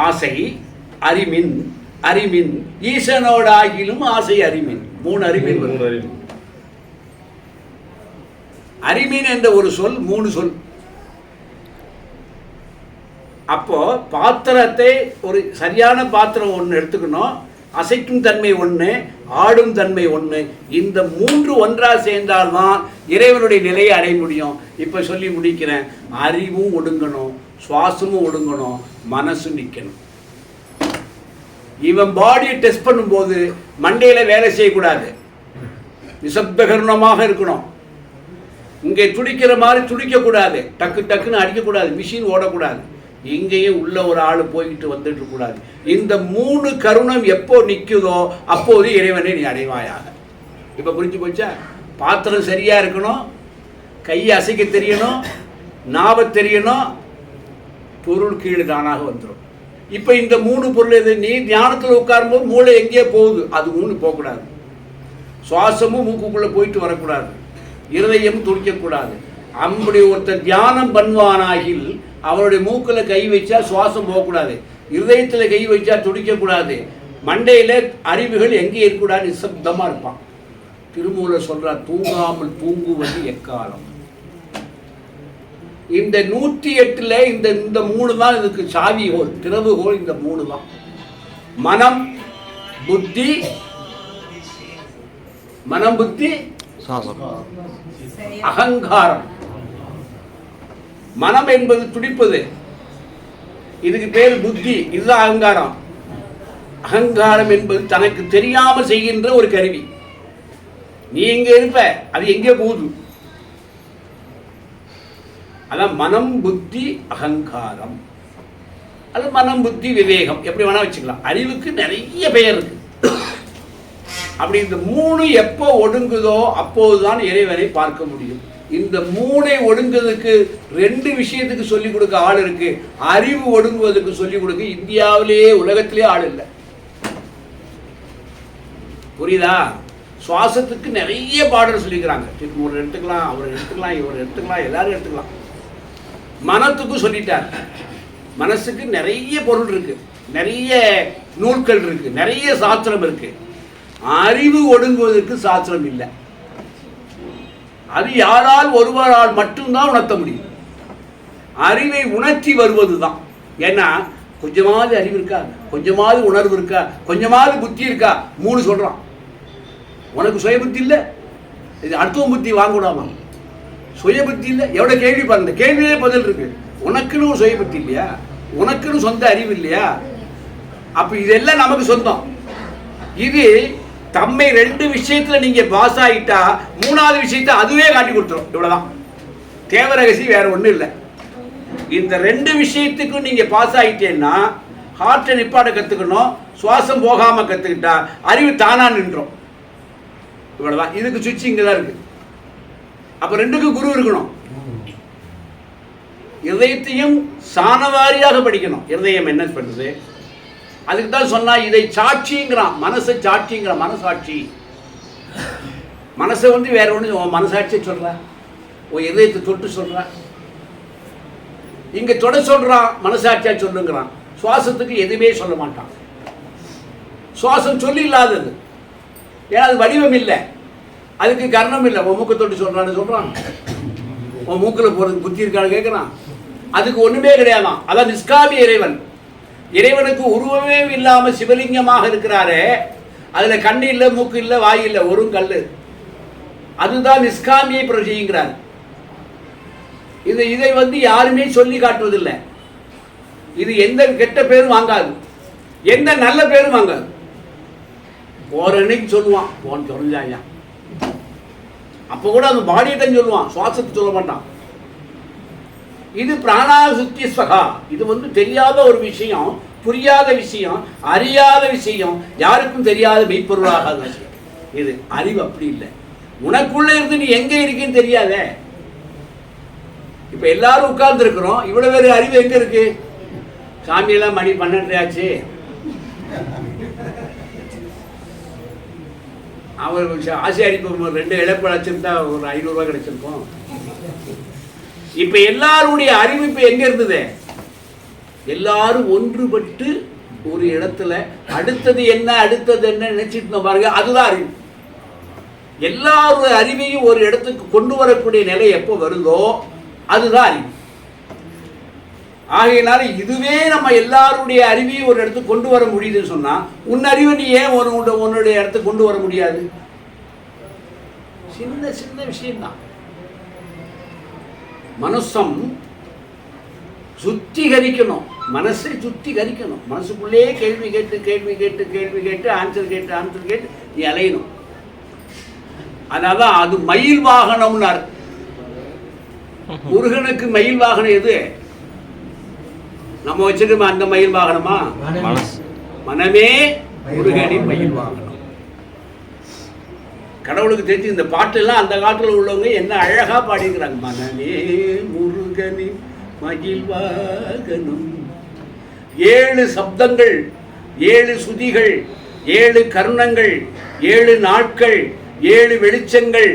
Speaker 1: ஆசை அறிமின், அறிமின் ஈசனோடாகிலும் ஆசை அறிமின். 3 அறிமின் வருது. அறிமின் என்ற ஒரு சொல் 3 சொல். அப்போ பாத்திரத்தை ஒரு சரியான பாத்திரம் ஒன்று எடுத்துக்கணும். அசைக்கும் தன்மை ஒன்று, ஆடும் தன்மை ஒன்று. இந்த 3 ஒன்றா சேர்ந்தால்தான் இறைவனுடைய நிலையை அடைய முடியும். இப்போ சொல்லி முடிக்கிறேன். அறிவும் ஒடுங்கணும், சுவாசமும் ஒடுங்கணும், மனசும் நிற்கணும். இவன் பாடியை டெஸ்ட் பண்ணும்போது மண்டையில் வேலை செய்யக்கூடாது, நிசப்தகரணமாக இருக்கணும். இங்கே துடிக்கிற மாதிரி துடிக்கக்கூடாது, டக்கு டக்குன்னு அடிக்கக்கூடாது, மிஷின் ஓடக்கூடாது. இங்கேயும் உள்ள ஒரு ஆள் போய்கிட்டு வந்துட்டு கூடாது. இந்த 3 கருணம் எப்போ நிற்குதோ அப்போது இறைவனை நீ அடைவாயாக. இப்போ புரிஞ்சு போச்சா? பாத்திரம் சரியா இருக்கணும், கையை அசைக்க தெரியணும், நாவ தெரியணும், பொருள் கீழே தானாக வந்துடும். இப்போ இந்த 3 பொருள் எது? நீ தியானத்தில் உட்காரும்போது மூளை எங்கேயே போகுது, அது 3 போகக்கூடாது. சுவாசமும் மூக்குக்குள்ளே போயிட்டு வரக்கூடாது, இருதயமும் துடிக்கக்கூடாது. அப்படி ஒருத்தர் தியானம் பண்ணுவானாகில் அவருடைய மூக்கில் கை வச்சா சுவாசம் போகக்கூடாது, இருதயத்தில் கை வச்சா துடிக்கக்கூடாது, மண்டையில் அறிவுகள் எங்கே இருக்கக்கூடாது, நிசப்தமாக இருப்பான். திருமூலர் சொல்றார், தூங்காமல் தூங்குவது எக்காலம். இந்த 108ல் இந்த 3 தான் இதுக்கு சாவிகோல், திறவுகோல். இந்த 3 தான் மனம், புத்தி, மனம், புத்தி, அகங்காரம். மனம் என்பது துடிப்பது, இதுக்கு பேர் புத்தி, இதுதான் அகங்காரம். அகங்காரம் என்பது தனக்கு தெரியாமல் செய்கின்ற ஒரு கருவி. நீ எங்க இருப்ப, அது எங்கே போகுது. அதான் மனம், புத்தி, அகங்காரம். அது மனம், புத்தி, விவேகம், எப்படி வேணா வச்சுக்கலாம். அறிவுக்கு நிறைய பெயர் இருக்கு. அப்படி இந்த 3 எப்போ ஒடுங்குதோ அப்போதுதான் இறைவனை பார்க்க முடியும். இந்த 3 ஒடுங்குவதற்கு 2 விஷயத்துக்கு சொல்லிக் கொடுக்க ஆள் இருக்கு. அறிவு ஒடுங்குவதற்கு சொல்லிக் கொடுக்க இந்தியாவிலேயே உலகத்திலே ஆள் இல்லை. புரியுதா? சுவாசத்துக்கு நிறைய பாடல் சொல்லிக்கிறாங்க. திருமூலர் எடுத்துக்கலாம், அவர் எடுத்துக்கலாம், இவர் எடுத்துக்கலாம், எல்லாரும் எடுத்துக்கலாம். மனத்துக்கும் சொல்லிட்டார். மனசுக்கு நிறைய பொருள் இருக்கு, நிறைய நூல்கள் இருக்கு, நிறைய சாஸ்திரம் இருக்கு. அறிவு ஒடுங்குவதற்கு சாஸ்திரம் இல்லை. அது யாரால் ஒருவரால் மட்டும்தான் உணர்த்த முடியும். அறிவை உணர்த்தி வருவது தான். ஏன்னா கொஞ்சமாவது அறிவு இருக்கா, கொஞ்சமாவது உணர்வு இருக்கா, கொஞ்சமாவது புத்தி இருக்கா, 3 சொல்றான். உனக்கு சுய புத்தி இல்லை, இது அடுத்தவன் புத்தி வாங்கக்கூடாமா? சுய புத்தி இல்லை. எவ்வளோ கேள்வி பாருங்க, கேள்வியே பதில் இருக்கு. உனக்குன்னு ஒரு சுய புத்தி இல்லையா? உனக்குன்னு சொந்த அறிவு இல்லையா? அப்ப இதெல்லாம் நமக்கு சொந்தம். இது தம்மை 2 விஷயத்துல நீங்க பாஸ் ஆகிட்டா 3வது விஷயத்தை அதுவே காட்டி கொடுத்துரும். இவ்வளவுதான் தேவரகசி, வேற ஒன்றும் இல்லை. இந்த 2 விஷயத்துக்கும் நீங்க பாஸ் ஆகிட்டேன்னா ஹார்ட்டை நிப்பாட்ட கற்றுக்கணும், சுவாசம் போகாம கற்றுக்கிட்டா அறிவு தானா நின்றோம். இவ்வளவுதான். இதுக்கு சுவிட்ச் இங்கே தான் இருக்கு. அப்ப 2க்கும் குரு இருக்கணும். இதயத்தையும் சாணவாரியாக படிக்கணும். இருதயம் என்ன பண்ணுது, அதுக்கு தான் சொன்னா இதை சாட்சிங்கிறான். மனசை சாட்சிங்கிறான், மனசாட்சி. மனசை வேற ஒன்று மனசாட்சியை சொல்ற, உன் இதயத்தை தொட்டு சொல்ற, இங்க தொட சொல்றான், மனசாட்சியா சொல்லுங்கிறான். சுவாசத்துக்கு எதுவுமே சொல்ல மாட்டான். சுவாசம் சொல்லி இல்லாதது, ஏன்னா அது வடிவம் இல்லை, அதுக்கு கர்ணம் இல்லை. உன் மூக்கை தொட்டு சொல்றான்னு சொல்றான், உன் மூக்கில் போறதுக்கு புத்தி இருக்கான்னு கேட்கிறான். அதுக்கு ஒண்ணுமே கிடையாதான். அதான் நிஷ்காமி இறைவன். இறைவனுக்கு உருவமே இல்லாம சிவலிங்கமாக இருக்கிறாரே, அதுல கண்ணு இல்லை, மூக்கு இல்லை, வாய் இல்லை, ஒரு கல்லு. அதுதான் நிஷ்காமியை பிரஜைங்கிறார். இதை யாருமே சொல்லி காட்டுவதில்லை. இது எந்த கெட்ட பேரும் வாங்காது, எந்த நல்ல பேரும் வாங்காது. போற அன்னைக்கு சொல்லுவான், போன் தொலைஞ்சாயா, அப்ப கூட அந்த பாடியை தான் சொல்லுவான், சுவாசத்தை சொல்ல மாட்டான். இது பிராணாசுத்தி ஸ்வகா. இது தெரியாத ஒரு விஷயம், புரியாத விஷயம், அறியாத விஷயம், யாருக்கும் தெரியாத மெய்ப்பொருளாகாத விஷயம். இது அறிவு அப்படி இல்லை. உனக்குள்ள இருந்து நீ எங்க இருக்கேன்னு தெரியாத. இப்ப எல்லாரும் உட்கார்ந்து இருக்கிறோம், இவ்வளவு பேர் அறிவு எங்க இருக்கு? சாமியெல்லாம் மணி 12 ஆச்சு, அவர் ஆசை அடிப்பு 2 இழப்பு வச்சிருந்தா ஒரு 500 ரூபாய் கிடைச்சிருப்போம். இப்ப எல்லாருடைய அறிவு இப்ப எங்க இருந்தது? எல்லாரும் ஒன்றுபட்டு ஒரு இடத்துல அடுத்தது என்ன அடுத்தது என்ன நினைச்சிட்டு பாருங்க, அதுதான் அறிவு. எல்லாருடைய அறிவையும் ஒரு இடத்துக்கு கொண்டு வரக்கூடிய நிலை எப்போ வருதோ அதுதான் அறிவு. ஆகையினால இதுவே நம்ம எல்லாருடைய அறிவையும் ஒரு இடத்துக்கு கொண்டு வர முடியுதுன்னு சொன்னா உன் அறிவை நீ ஏன் உன்னுடைய இடத்துக்கு கொண்டு வர முடியாது? சின்ன சின்ன விஷயம்தான். மனசம் சுத்திகரிக்கணும், மனசை சுத்திகரிக்கணும். மனசுக்குள்ளே கேள்வி கேட்டு கேள்வி கேட்டு கேள்வி கேட்டு ஆன்சர் கேட்டு நீ அலையணும். அதனால்தான் அது மயில் வாகனம்னார். முருகனுக்கு மயில் வாகனம் எது? நம்ம வச்சிருக்கோம் அந்த மயில் வாகனமா? மனமே முருகனின் மயில் வாகனம். கடவுளுக்கு தெரிஞ்சு இந்த பாட்டெல்லாம் அந்த காலத்தில் உள்ளவங்க என்ன அழகா பாடிக்கிறாங்க. மனமே முருகனின் மயில் வாகனம். 7 சப்தங்கள், 7 சுதிகள், 7 கர்ணங்கள், 7 நாட்கள், 7 வெளிச்சங்கள்.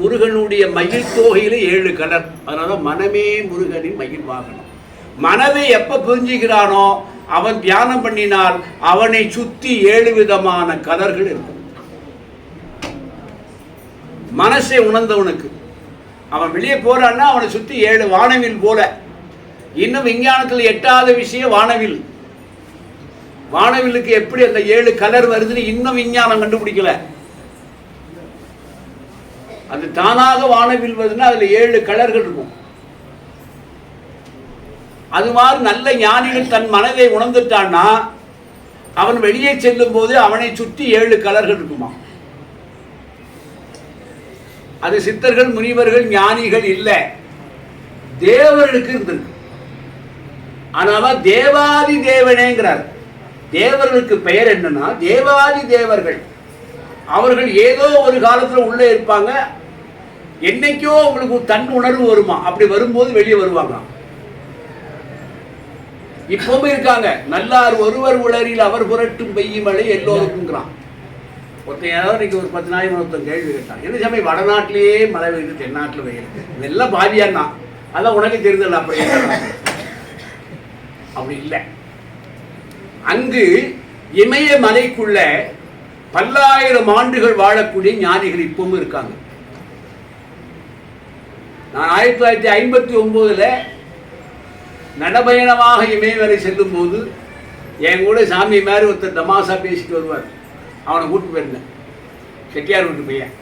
Speaker 1: முருகனுடைய மயில் தோகையில 7 கலர். அதனால மனமே முருகனின் மயில் வாகனம். மனதை எப்ப புரிஞ்சுக்கிறானோ அவன் தியானம் பண்ணினால் அவனை சுத்தி 7 விதமான கலர்கள் இருக்கும். மனசை உணர்ந்தவனுக்கு அவன் வெளியே போறான்னா அவனை சுத்தி 7 வானவில் போல. இன்னும் விஞ்ஞானத்தில் எட்டாத விஷயம் வானவில். வானவிலுக்கு எப்படி அந்த 7 கலர் வருதுன்னு இன்னும் விஞ்ஞானம் கண்டுபிடிக்கல. அது தானாக வானவில் வருதுன்னா அதுல 7 கலர்கள் இருக்கும். அது மாதிரி நல்ல ஞானிகள் தன் மனதை உணர்ந்துட்டான்னா அவன் வெளியே செல்லும் போது அவனை சுற்றி 7 கலர்கள் இருக்குமா. அது சித்தர்கள் முனிவர்கள் ஞானிகள் இல்லை, தேவர்களுக்கு இருந்திருக்கு. ஆனால தேவாதி தேவனேங்கிறார். தேவர்களுக்கு பெயர் என்னன்னா தேவாதி தேவர்கள். அவர்கள் ஏதோ ஒரு காலத்துல உள்ளே இருப்பாங்க. என்னைக்கோ உங்களுக்கு தன் உணர்வு வருமா, அப்படி வரும்போது வெளியே வருவாங்க. இப்பவும் இருக்காங்க. நல்லார் ஒருவர் உளரில் அவர் புரட்டும் பெய்யுமழை எல்லோருக்குங்கிறான். ஒருத்தன் ஏதாவது இன்னைக்கு ஒரு 10 நாள் ஒருத்தன் கேள்வி கேட்டான், என்ன சமயம் வடநாட்டிலேயே மழை பெய்யுது, தென்னாட்டில் வெயில், இதெல்லாம் பாதியான்னா அதான் உனக்கு தெரிஞ்சல. அப்படி அப்படி இல்லை. அங்கு இமய மலைக்குள்ள பல்லாயிரம் ஆண்டுகள் வாழக்கூடிய ஞானிகள் இப்பவும் இருக்காங்க. நான் 1959 நடபயணமாக இமயமலை செல்லும் போது என் கூட சாமி மாதிரி ஒருத்தர் தமாசா பேசிட்டு வருவார். அவனை கூப்பிட்டு போயிருந்தேன். செட்டியார் வீட்டு பையன்.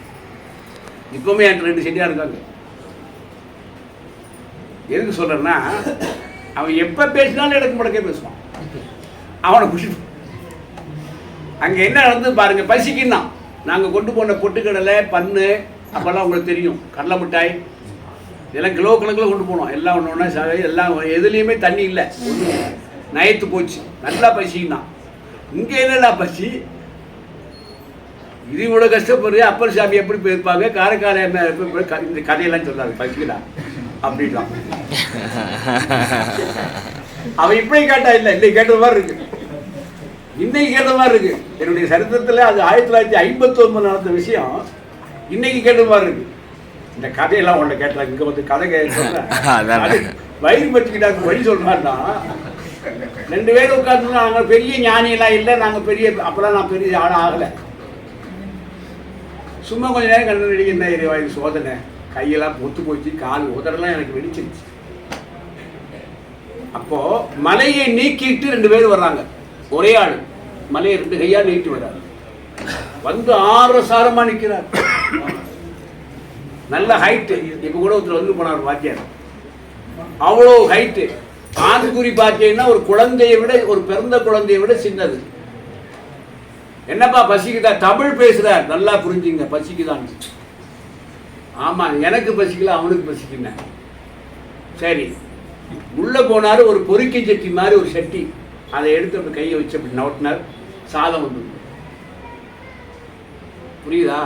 Speaker 1: இப்பவுமே எனக்கு 2 செட்டியார் இருக்காங்க. எதுக்கு சொல்றேன்னா அவன் எப்ப பேசினாலும் எனக்கு முடக்கே பேசுவான். அவனை குடிச்சு அங்க என்ன நடந்து பாருங்க. பசிக்குன்னா நாங்க கொண்டு போன பொட்டுக்கடலை பண்ணு அப்பெல்லாம் உங்களுக்கு தெரியும், கடலை மிட்டாய் இதெல்லாம் கிலோ கணக்கில் கொண்டு போனோம். எல்லாம் ஒன்று ஒன்றா எல்லாம் எதுலேயுமே தண்ணி இல்லை, நயத்து போச்சு. நல்லா பசிக்குன்னா இங்கே என்னடா பசி, இது இவ்வளோ கஷ்டப்படுறது. அப்பர் சாமி எப்படி போயிருப்பாங்க, காரைக்கால இந்த கதையெல்லாம் சொல்லாது பசிக்கடா அப்படின்லாம். அவன் இப்படி கேட்டா இல்லை, இன்னைக்கு கேட்ட மாதிரி இருக்கு, இன்னைக்கு கேட்ட மாதிரி இருக்கு. என்னுடைய சரித்திரத்தில் அது 1959 நடந்த விஷயம் இன்னைக்கு கேட்ட மாதிரி இருக்கு. இந்த கதையெல்லாம் உன்னை கேட்டா இங்க வந்து கதை சொல்றேன். வயிறு பற்றிக்கிட்டாங்க வழி சொல்றான்னா 2 பேரும் உட்காந்து நாங்கள் பெரிய ஞானியெல்லாம் இல்லை, நாங்கள் பெரிய அப்பெல்லாம் நான் பெரிய ஆளாக ஆகலை. சும்மா கொஞ்ச நேரம் கண்ணு நடிக்கிற சோதனை, கையெல்லாம் பொத்து போச்சு, கால் உதரெல்லாம் எனக்கு வெடிச்சிருச்சு. அப்போ மலையை நீக்கிட்டு 2 பேர் வர்றாங்க. ஒரே ஆள் மலையை 2 கையால் நீக்கிட்டு வர்றாரு. வந்து ஆரசாரமா நிற்கிறார். நல்ல ஹைட்டு. இப்ப கூட ஒருத்தர் வந்து போனார் வாத்தியார், அவ்வளோ ஹைட்டு. ஆண்குறி பார்த்தீங்கன்னா ஒரு குழந்தையை விட, ஒரு பிறந்த குழந்தையை விட சின்னது. என்னப்பா பசிக்குதா, தமிழ் பேசுறார், நல்லா புரிஞ்சுங்க, பசிக்குதான். ஆமா எனக்கு பசிக்கல, அவனுக்கு பசிக்குங்க. சரி உள்ள போனாரு. ஒரு பொறுக்கி சட்டி மாதிரி ஒரு சட்டி, அதை எடுத்து அப்படி கையை வச்சு அப்படி நோட்டினார். சாதம் வந்து புரியுதா,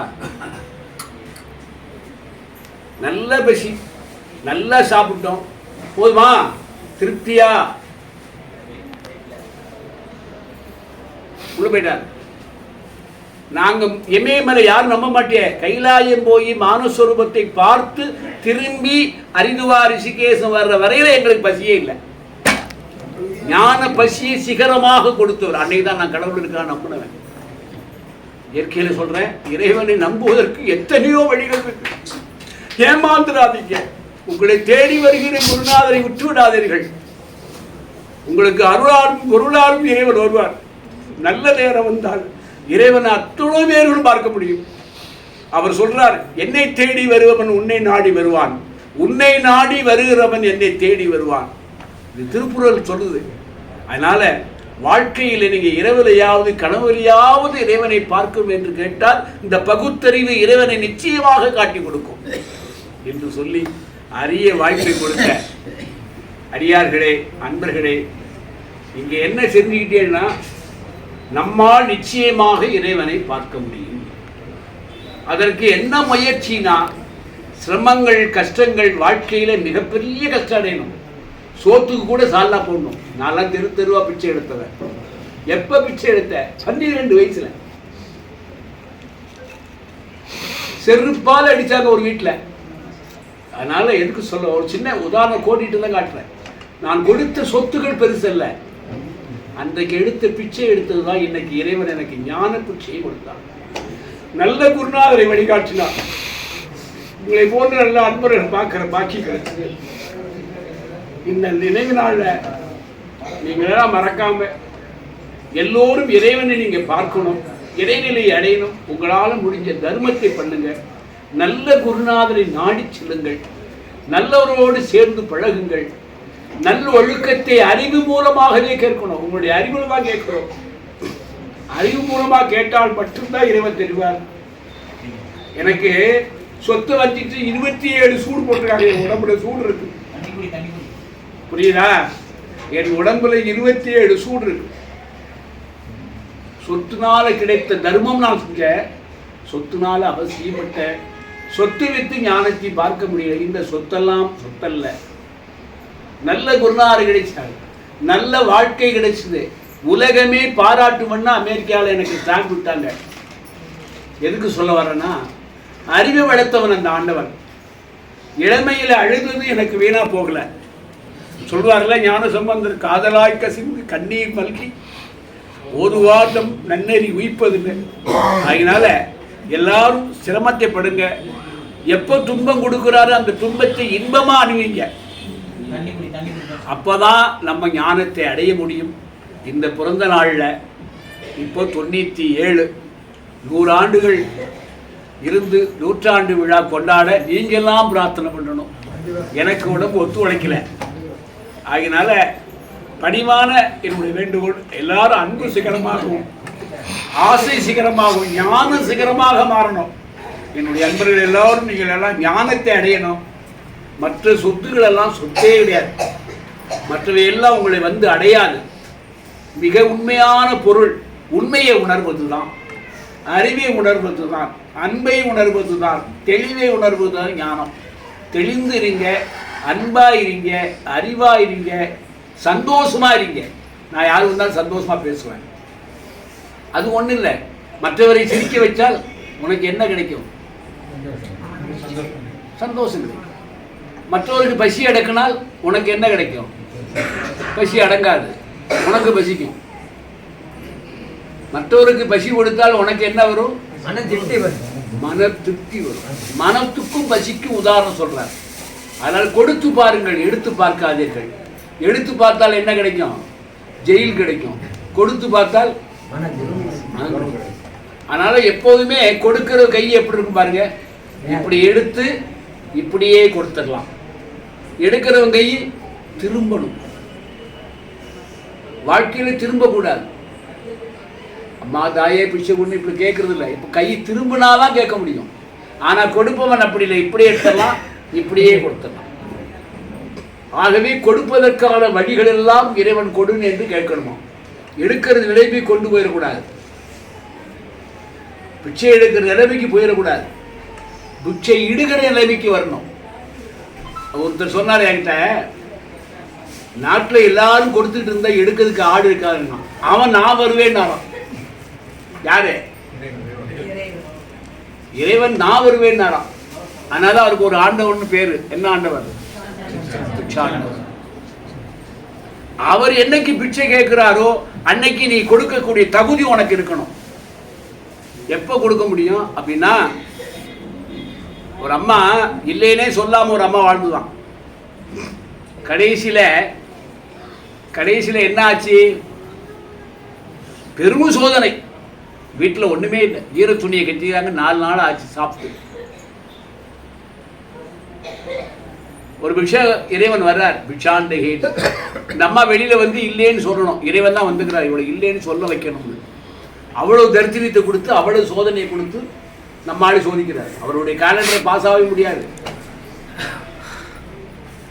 Speaker 1: நல்ல பசி, நல்லா சாப்பிட்டோம், போதுமா, திருப்தியா, உள்ள போயிட்டார். நாங்கள் இமயமலை யாரும் நம்ப மாட்டேன், கைலாயம் போய் மானஸ்வரூபத்தை பார்த்து திரும்பி ஹரிதுவா ரிஷிகேசம் வர்ற வரையில எங்களுக்கு பசியே இல்லை. ஞான பசியை சிகரமாக கொடுத்தவர். அன்னைக்கு தான் நான் கடவுள் இருக்கான்னு நம்பினவன். இயற்கையில சொல்றேன், இறைவனை நம்புவதற்கு எத்தனையோ வழிகள் இருக்கு. ஏமாந்துடாதீங்க. உங்களை தேடி வருகிற குருநாதரை விட்டு விடாதீர்கள். உங்களுக்கு அருளாலும் பொருளாலும் இறைவன் வருவார். நல்ல நேரம் வந்தால் இறைவன் அத்தனை பேர்களும் பார்க்க முடியும். அவர் சொல்றார், என்னை தேடி வருபவன் உன்னை நாடி வருவான், உன்னை நாடி வருகிறவன் என்னை தேடி வருவான். இது திருக்குறள் சொல்லுது. அதனால வாழ்க்கையில் நீங்க இரவிலையாவது கனவுலையாவது இறைவனை பார்க்கும் என்று கேட்டால் இந்த பகுத்தறிவு இறைவனை நிச்சயமாக காட்டி கொடுக்கும் என்று சொல்லி அரிய வாய்ப்பை கொடுத்த அடியார்களே, அன்பர்களே, இங்க என்ன செஞ்சுக்கிட்டேன்னா நம்மால் நிச்சயமாக இறைவனை பார்க்க முடியும். அதற்கு என்ன முயற்சினா, சிரமங்கள் கஷ்டங்கள் வாழ்க்கையில மிகப்பெரிய கஷ்டம் அடையணும். சோத்துக்கு கூட சாலா போடணும். நான்லாம் தெருவா பிச்சை எடுத்தவன். எப்ப பிச்சை எடுத்த? 12 வயசுல. செருப்பால் அடிச்சாங்க ஒரு வீட்டுல. அதனால எதுக்கு சொல்ல, ஒரு சின்ன உதாரணம் கோட்டிட்டு தான் காட்டுறேன். நான் கொடுத்த சொத்துக்கள் பெருசு அல்ல, அன்றைக்கு எடுத்த பிச்சை எடுத்ததுதான் இன்னைக்கு இறைவன் எனக்கு ஞான பிச்சையை கொடுத்தான். நல்ல குருநாதரை வழிகாட்டினார். உங்களை போன்ற நல்ல அன்பர்கள் பார்க்கிற பாக்கி கிடைச்சது. இந்த நினைவு நாள்ல நீங்களெல்லாம் மறக்காம எல்லோரும் இறைவனை நீங்க பார்க்கணும், இறைநிலையை அடையணும். உங்களால முடிஞ்ச தர்மத்தை பண்ணுங்க. நல்ல குருநாதரை நாடி செல்லுங்கள். நல்லவரோடு சேர்ந்து பழகுங்கள். நல்ல ஒழுக்கத்தை அறிவு மூலமாகவே கேட்கணும். உங்களுடைய அறிவு மூலமாக கேட்கிறோம். அறிவு மூலமா கேட்டால் மட்டும்தான் இறைவன் தெரிவார். எனக்கு சொத்து வச்சிட்டு 27 சூடு போட்டிருக்காங்க. என் உடம்புல சூடு இருக்கு, புரியுதா? என் உடம்புல 27 சூடு இருக்கு. சொத்துனால கிடைத்த தர்மம் நான் செஞ்ச, சொத்துனால அவசியப்பட்ட சொத்து வித்து ஞானத்தை பார்க்க முடியல. இந்த சொத்தெல்லாம் சொத்தல்ல. நல்ல குருநாதர் கிடைச்சாங்க, நல்ல வாழ்க்கை கிடைச்சது. உலகமே பாராட்டுமன்னா அமெரிக்காவில் எனக்கு ஸ்டாம்ப் விட்டாங்க. எதுக்கு சொல்ல வரேன்னா, அறிவை வளர்த்தவன் அந்த ஆண்டவன். இளமையில் அழுதது எனக்கு வீணா போகல. சொல்வார்ல ஞான சம்பந்தர், காதலாய் கசிந்து கண்ணீர் மல்கி ஒரு வாரம் நன்னெறி உயிப்பதில்லை. அதனால எல்லாரும் சிரமத்தை படுங்க. எப்போ துன்பம் கொடுக்குறாரு அந்த துன்பத்தை இன்பமா அணிவிங்க. அப்பதான் நம்ம ஞானத்தை அடைய முடியும். இந்த பிறந்த நாள்ல இப்போ 97 100 ஆண்டுகள் இருந்து 100ஆண்டு விழா கொண்டாட நீங்கெல்லாம் பிரார்த்தனை பண்ணணும். எனக்கு உடம்பு ஒத்துழைக்கல. அதனால பணிவான என்னுடைய வேண்டுகோள், எல்லாரும் அன்பு சிகரமாகவும் ஆசை சிகரமாகவும் ஞான சிகரமாக மாறணும். என்னுடைய அன்பர்கள் எல்லாரும் நீங்கள் எல்லாம் ஞானத்தை அடையணும். மற்ற சொத்துக்கள் எல்லாம் சொத்தே கிடையாது. மற்றவை எல்லாம் உங்களை வந்து அடையாது. மிக உண்மையான பொருள் உண்மையை உணர்வதுதான், அறிவை உணர்வதுதான், அன்பை உணர்வதுதான், தெளிவை உணர்வதுதான் ஞானம். தெளிந்து இருங்க, அன்பா இருங்க, அறிவா இருங்க, சந்தோஷமா இருங்க. நான் யாரு வந்தாலும் சந்தோஷமா பேசுவேன். அது ஒன்றும் இல்லை. மற்றவரை சிரிக்க வச்சால் உனக்கு என்ன கிடைக்கும்? சந்தோஷம் கிடைக்கும். மற்றவருக்கு பசி அடக்கினால் உனக்கு என்ன கிடைக்கும்? பசி அடங்காது, உனக்கு பசிக்கும். மற்றவருக்கு பசி கொடுத்தால் உனக்கு என்ன வரும்? மன திருப்தி வரும். மன திருப்தி வரும். மனத்துக்கும் பசிக்கும் உதாரணம் சொல்றார். அதனால் கொடுத்து பாருங்கள், எடுத்து பார்க்காதீர்கள். எடுத்து பார்த்தால் என்ன கிடைக்கும்? ஜெயில் கிடைக்கும். கொடுத்து பார்த்தால் அதனால எப்போதுமே கொடுக்கிற கை எப்படி இருக்கும் பாருங்க. இப்படி எடுத்து இப்படியே கொடுத்துடலாம். எடுக்கிறவங்க கை திரும்பணும். வாழ்க்கையில திரும்ப கூடாது. அம்மா தாயே பிச்சை கொண்டு இப்படி கேட்கறது இல்லை. இப்போ கை திரும்பினாதான் கேட்க முடியும். ஆனா கொடுப்பவன் அப்படி இல்லை. இப்படியே எடுத்துடலாம், இப்படியே கொடுத்துடலாம். ஆகவே கொடுப்பதற்கான வழிகள் எல்லாம் இறைவன் கொடுன்னு என்று கேட்கணுமா. எடுக்கிறது நிலைமை கொண்டு போயிடக்கூடாது. பிச்சை எடுக்கிற நிலைமைக்கு போயிடக்கூடாது. பிச்சை இடுகிற நிலைமைக்கு வரணும். ஒருத்தர் சொன்னார் என்கிட்ட, நாட்டில் எல்லாரும் கொடுத்துட்டு இருந்தா எடுக்கிறதுக்கு ஆடு இருக்காதுன்னா, அவன் நான் வருவேன். யாரு? இறைவன் நான் வருவேன்னாராம். அதனால அவருக்கு ஒரு ஆண்டவன் பேரு. என்ன ஆண்டவர்? பிட்சாண்டவர். அவர் என்னைக்கு பிச்சை கேட்கிறாரோ அன்னைக்கு நீ கொடுக்கக்கூடிய தகுதி உனக்கு இருக்கணும். எப்ப கொடுக்க முடியும் அப்படின்னா, ஒரு அம்மா இல்லைன்னே சொல்லாம ஒரு அம்மா வாழ்ந்துதான். கடைசியில என்ன ஆச்சு? பெரும் சோதனை. வீட்டில் ஒண்ணுமே இல்லை, ஈர துணியை கட்டிக்கிறாங்க. 4 நாள் ஆச்சு சாப்பிட்டு. ஒரு பிக்ஷா இறைவன் வர்றார், பிக்ஷாண்டை கேட்டு. இந்த அம்மா வெளியில வந்து இல்லேன்னு சொல்லணும், இறைவன் தான் வந்துக்கிறார் இவ்வளவு இல்லேன்னு சொல்ல வைக்கணும். அவ்வளவு தரித்திரத்தை கொடுத்து, அவ்வளவு சோதனையை கொடுத்து நம்மாலே சோதிக்கிறார். அவருடைய காலண்டரை பாஸ் ஆகவே முடியாது.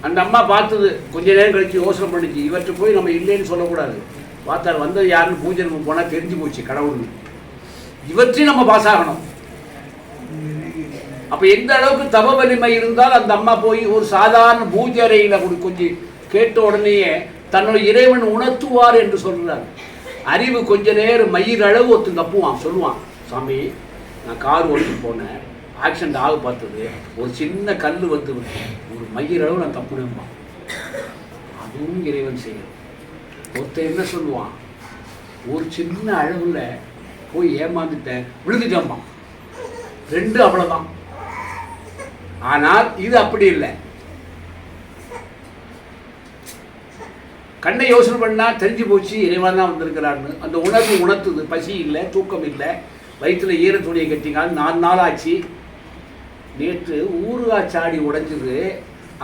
Speaker 1: அந்த அம்மா பார்த்தது, கொஞ்ச நேரம் கழிச்சு யோசனை பண்ணிச்சு, இவற்றை போய் நம்ம இல்லைன்னு சொல்லக்கூடாது. பார்த்தார், வந்தது யாருன்னு பூஜை ரூம் போனால் தெரிஞ்சு போச்சு கடவுள்னு. இவற்றையும் நம்ம பாஸ் ஆகணும். அப்ப எந்த அளவுக்கு தவ வலிமை இருந்தால் அந்த அம்மா போய் ஒரு சாதாரண பூஜை அறையில கொஞ்சம் கேட்ட உடனேயே தன்னுடைய இறைவன் உணர்த்துவார் என்று சொல்றார். அறிவு கொஞ்ச நேரம் மயிரளவு ஒத்து தப்புவான், சொல்லுவான், சாமி நான் கார் ஓட்டிட்டு போனேன், ஆக்சிடென்ட் ஆக பார்த்தது, ஒரு சின்ன கல் வந்து ஒரு மயிரளவு நான் தப்புனேம்மா. அதுவும் இறைவன் செய்யும். ஒருத்தர் என்ன சொல்லுவான், ஒரு சின்ன அளவுல போய் ஏமாந்துட்டேன், விழுந்துட்டேம்மா, 2 அவ்வளவுதான். ஆனால் இது அப்படி இல்லை. கண்ணை யோசனை பண்ணா தெரிஞ்சு போச்சு இறைவன் தான் வந்திருக்கிறான்னு. அந்த உணர்வு உணர்த்துது. பசி இல்லை, தூக்கம் இல்லை, வயிற்றுல ஈர துணியை கட்டிக்கால் 4 நாள் ஆச்சு. நேற்று ஊறுகாய் சாடி உடைஞ்சது,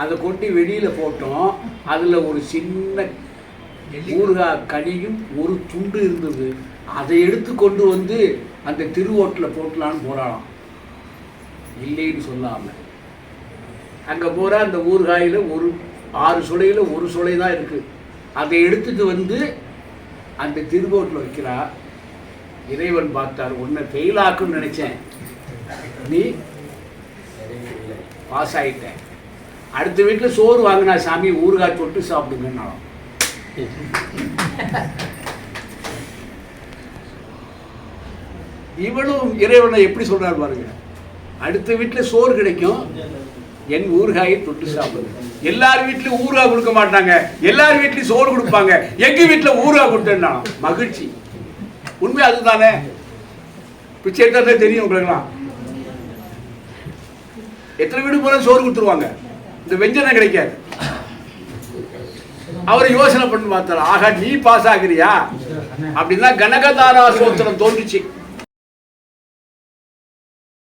Speaker 1: அதை கொண்டு வெளியில போட்டோம். அதுல ஒரு சின்ன ஊறுகாய் கனியும் ஒரு துண்டு இருந்தது. அதை எடுத்து கொண்டு வந்து அந்த திருவோட்டில் போட்டலான்னு போறாளாம், இல்லைன்னு சொல்லாம. அங்க போற அந்த ஊறுகாயில ஒரு 6 சுளையில ஒரு சுளை தான் இருக்கு. அதை எடுத்துட்டு வந்து அந்த திருவோட்டில் வைக்கிறா. இறைவன் பார்த்தார், உன்னை ஃபெயில் ஆக்குன்னு நினைச்சேன், நீ பாஸ் ஆயிட்ட. அடுத்த வீட்டில் சோறு வாங்கினா, சாமி ஊறுகாய் தொட்டு சாப்பிடுங்கன்னாலும். இவனும் இறைவனை எப்படி சொல்றாரு பாருங்க. அடுத்த வீட்டில் சோறு கிடைக்கும், என் ஊறுகாயை தொட்டு சாப்பிடுங்க. எல்லார் வீட்லயும் ஊறுகாய் கொடுக்க மாட்டாங்க, எல்லார் வீட்லயும் சோறு கொடுப்பாங்க. எங்க வீட்டில் ஊறுகாய் கொடுத்தேன்னா மகிழ்ச்சி. உண்மை அதுதானே? பிச்சை எடுத்தா தெரியும் உங்களுக்குலாம். எத்தனை வீடு போல சோறு கொடுத்துருவாங்க, இந்த வெஞ்சனை கிடைக்காது. அவரை யோசனை பண்ணி பார்த்தாரு, ஆகா நீ பாஸ் ஆகிறியா அப்படின்னா கனகதாரா சோத்திரம் தோன்றுச்சு.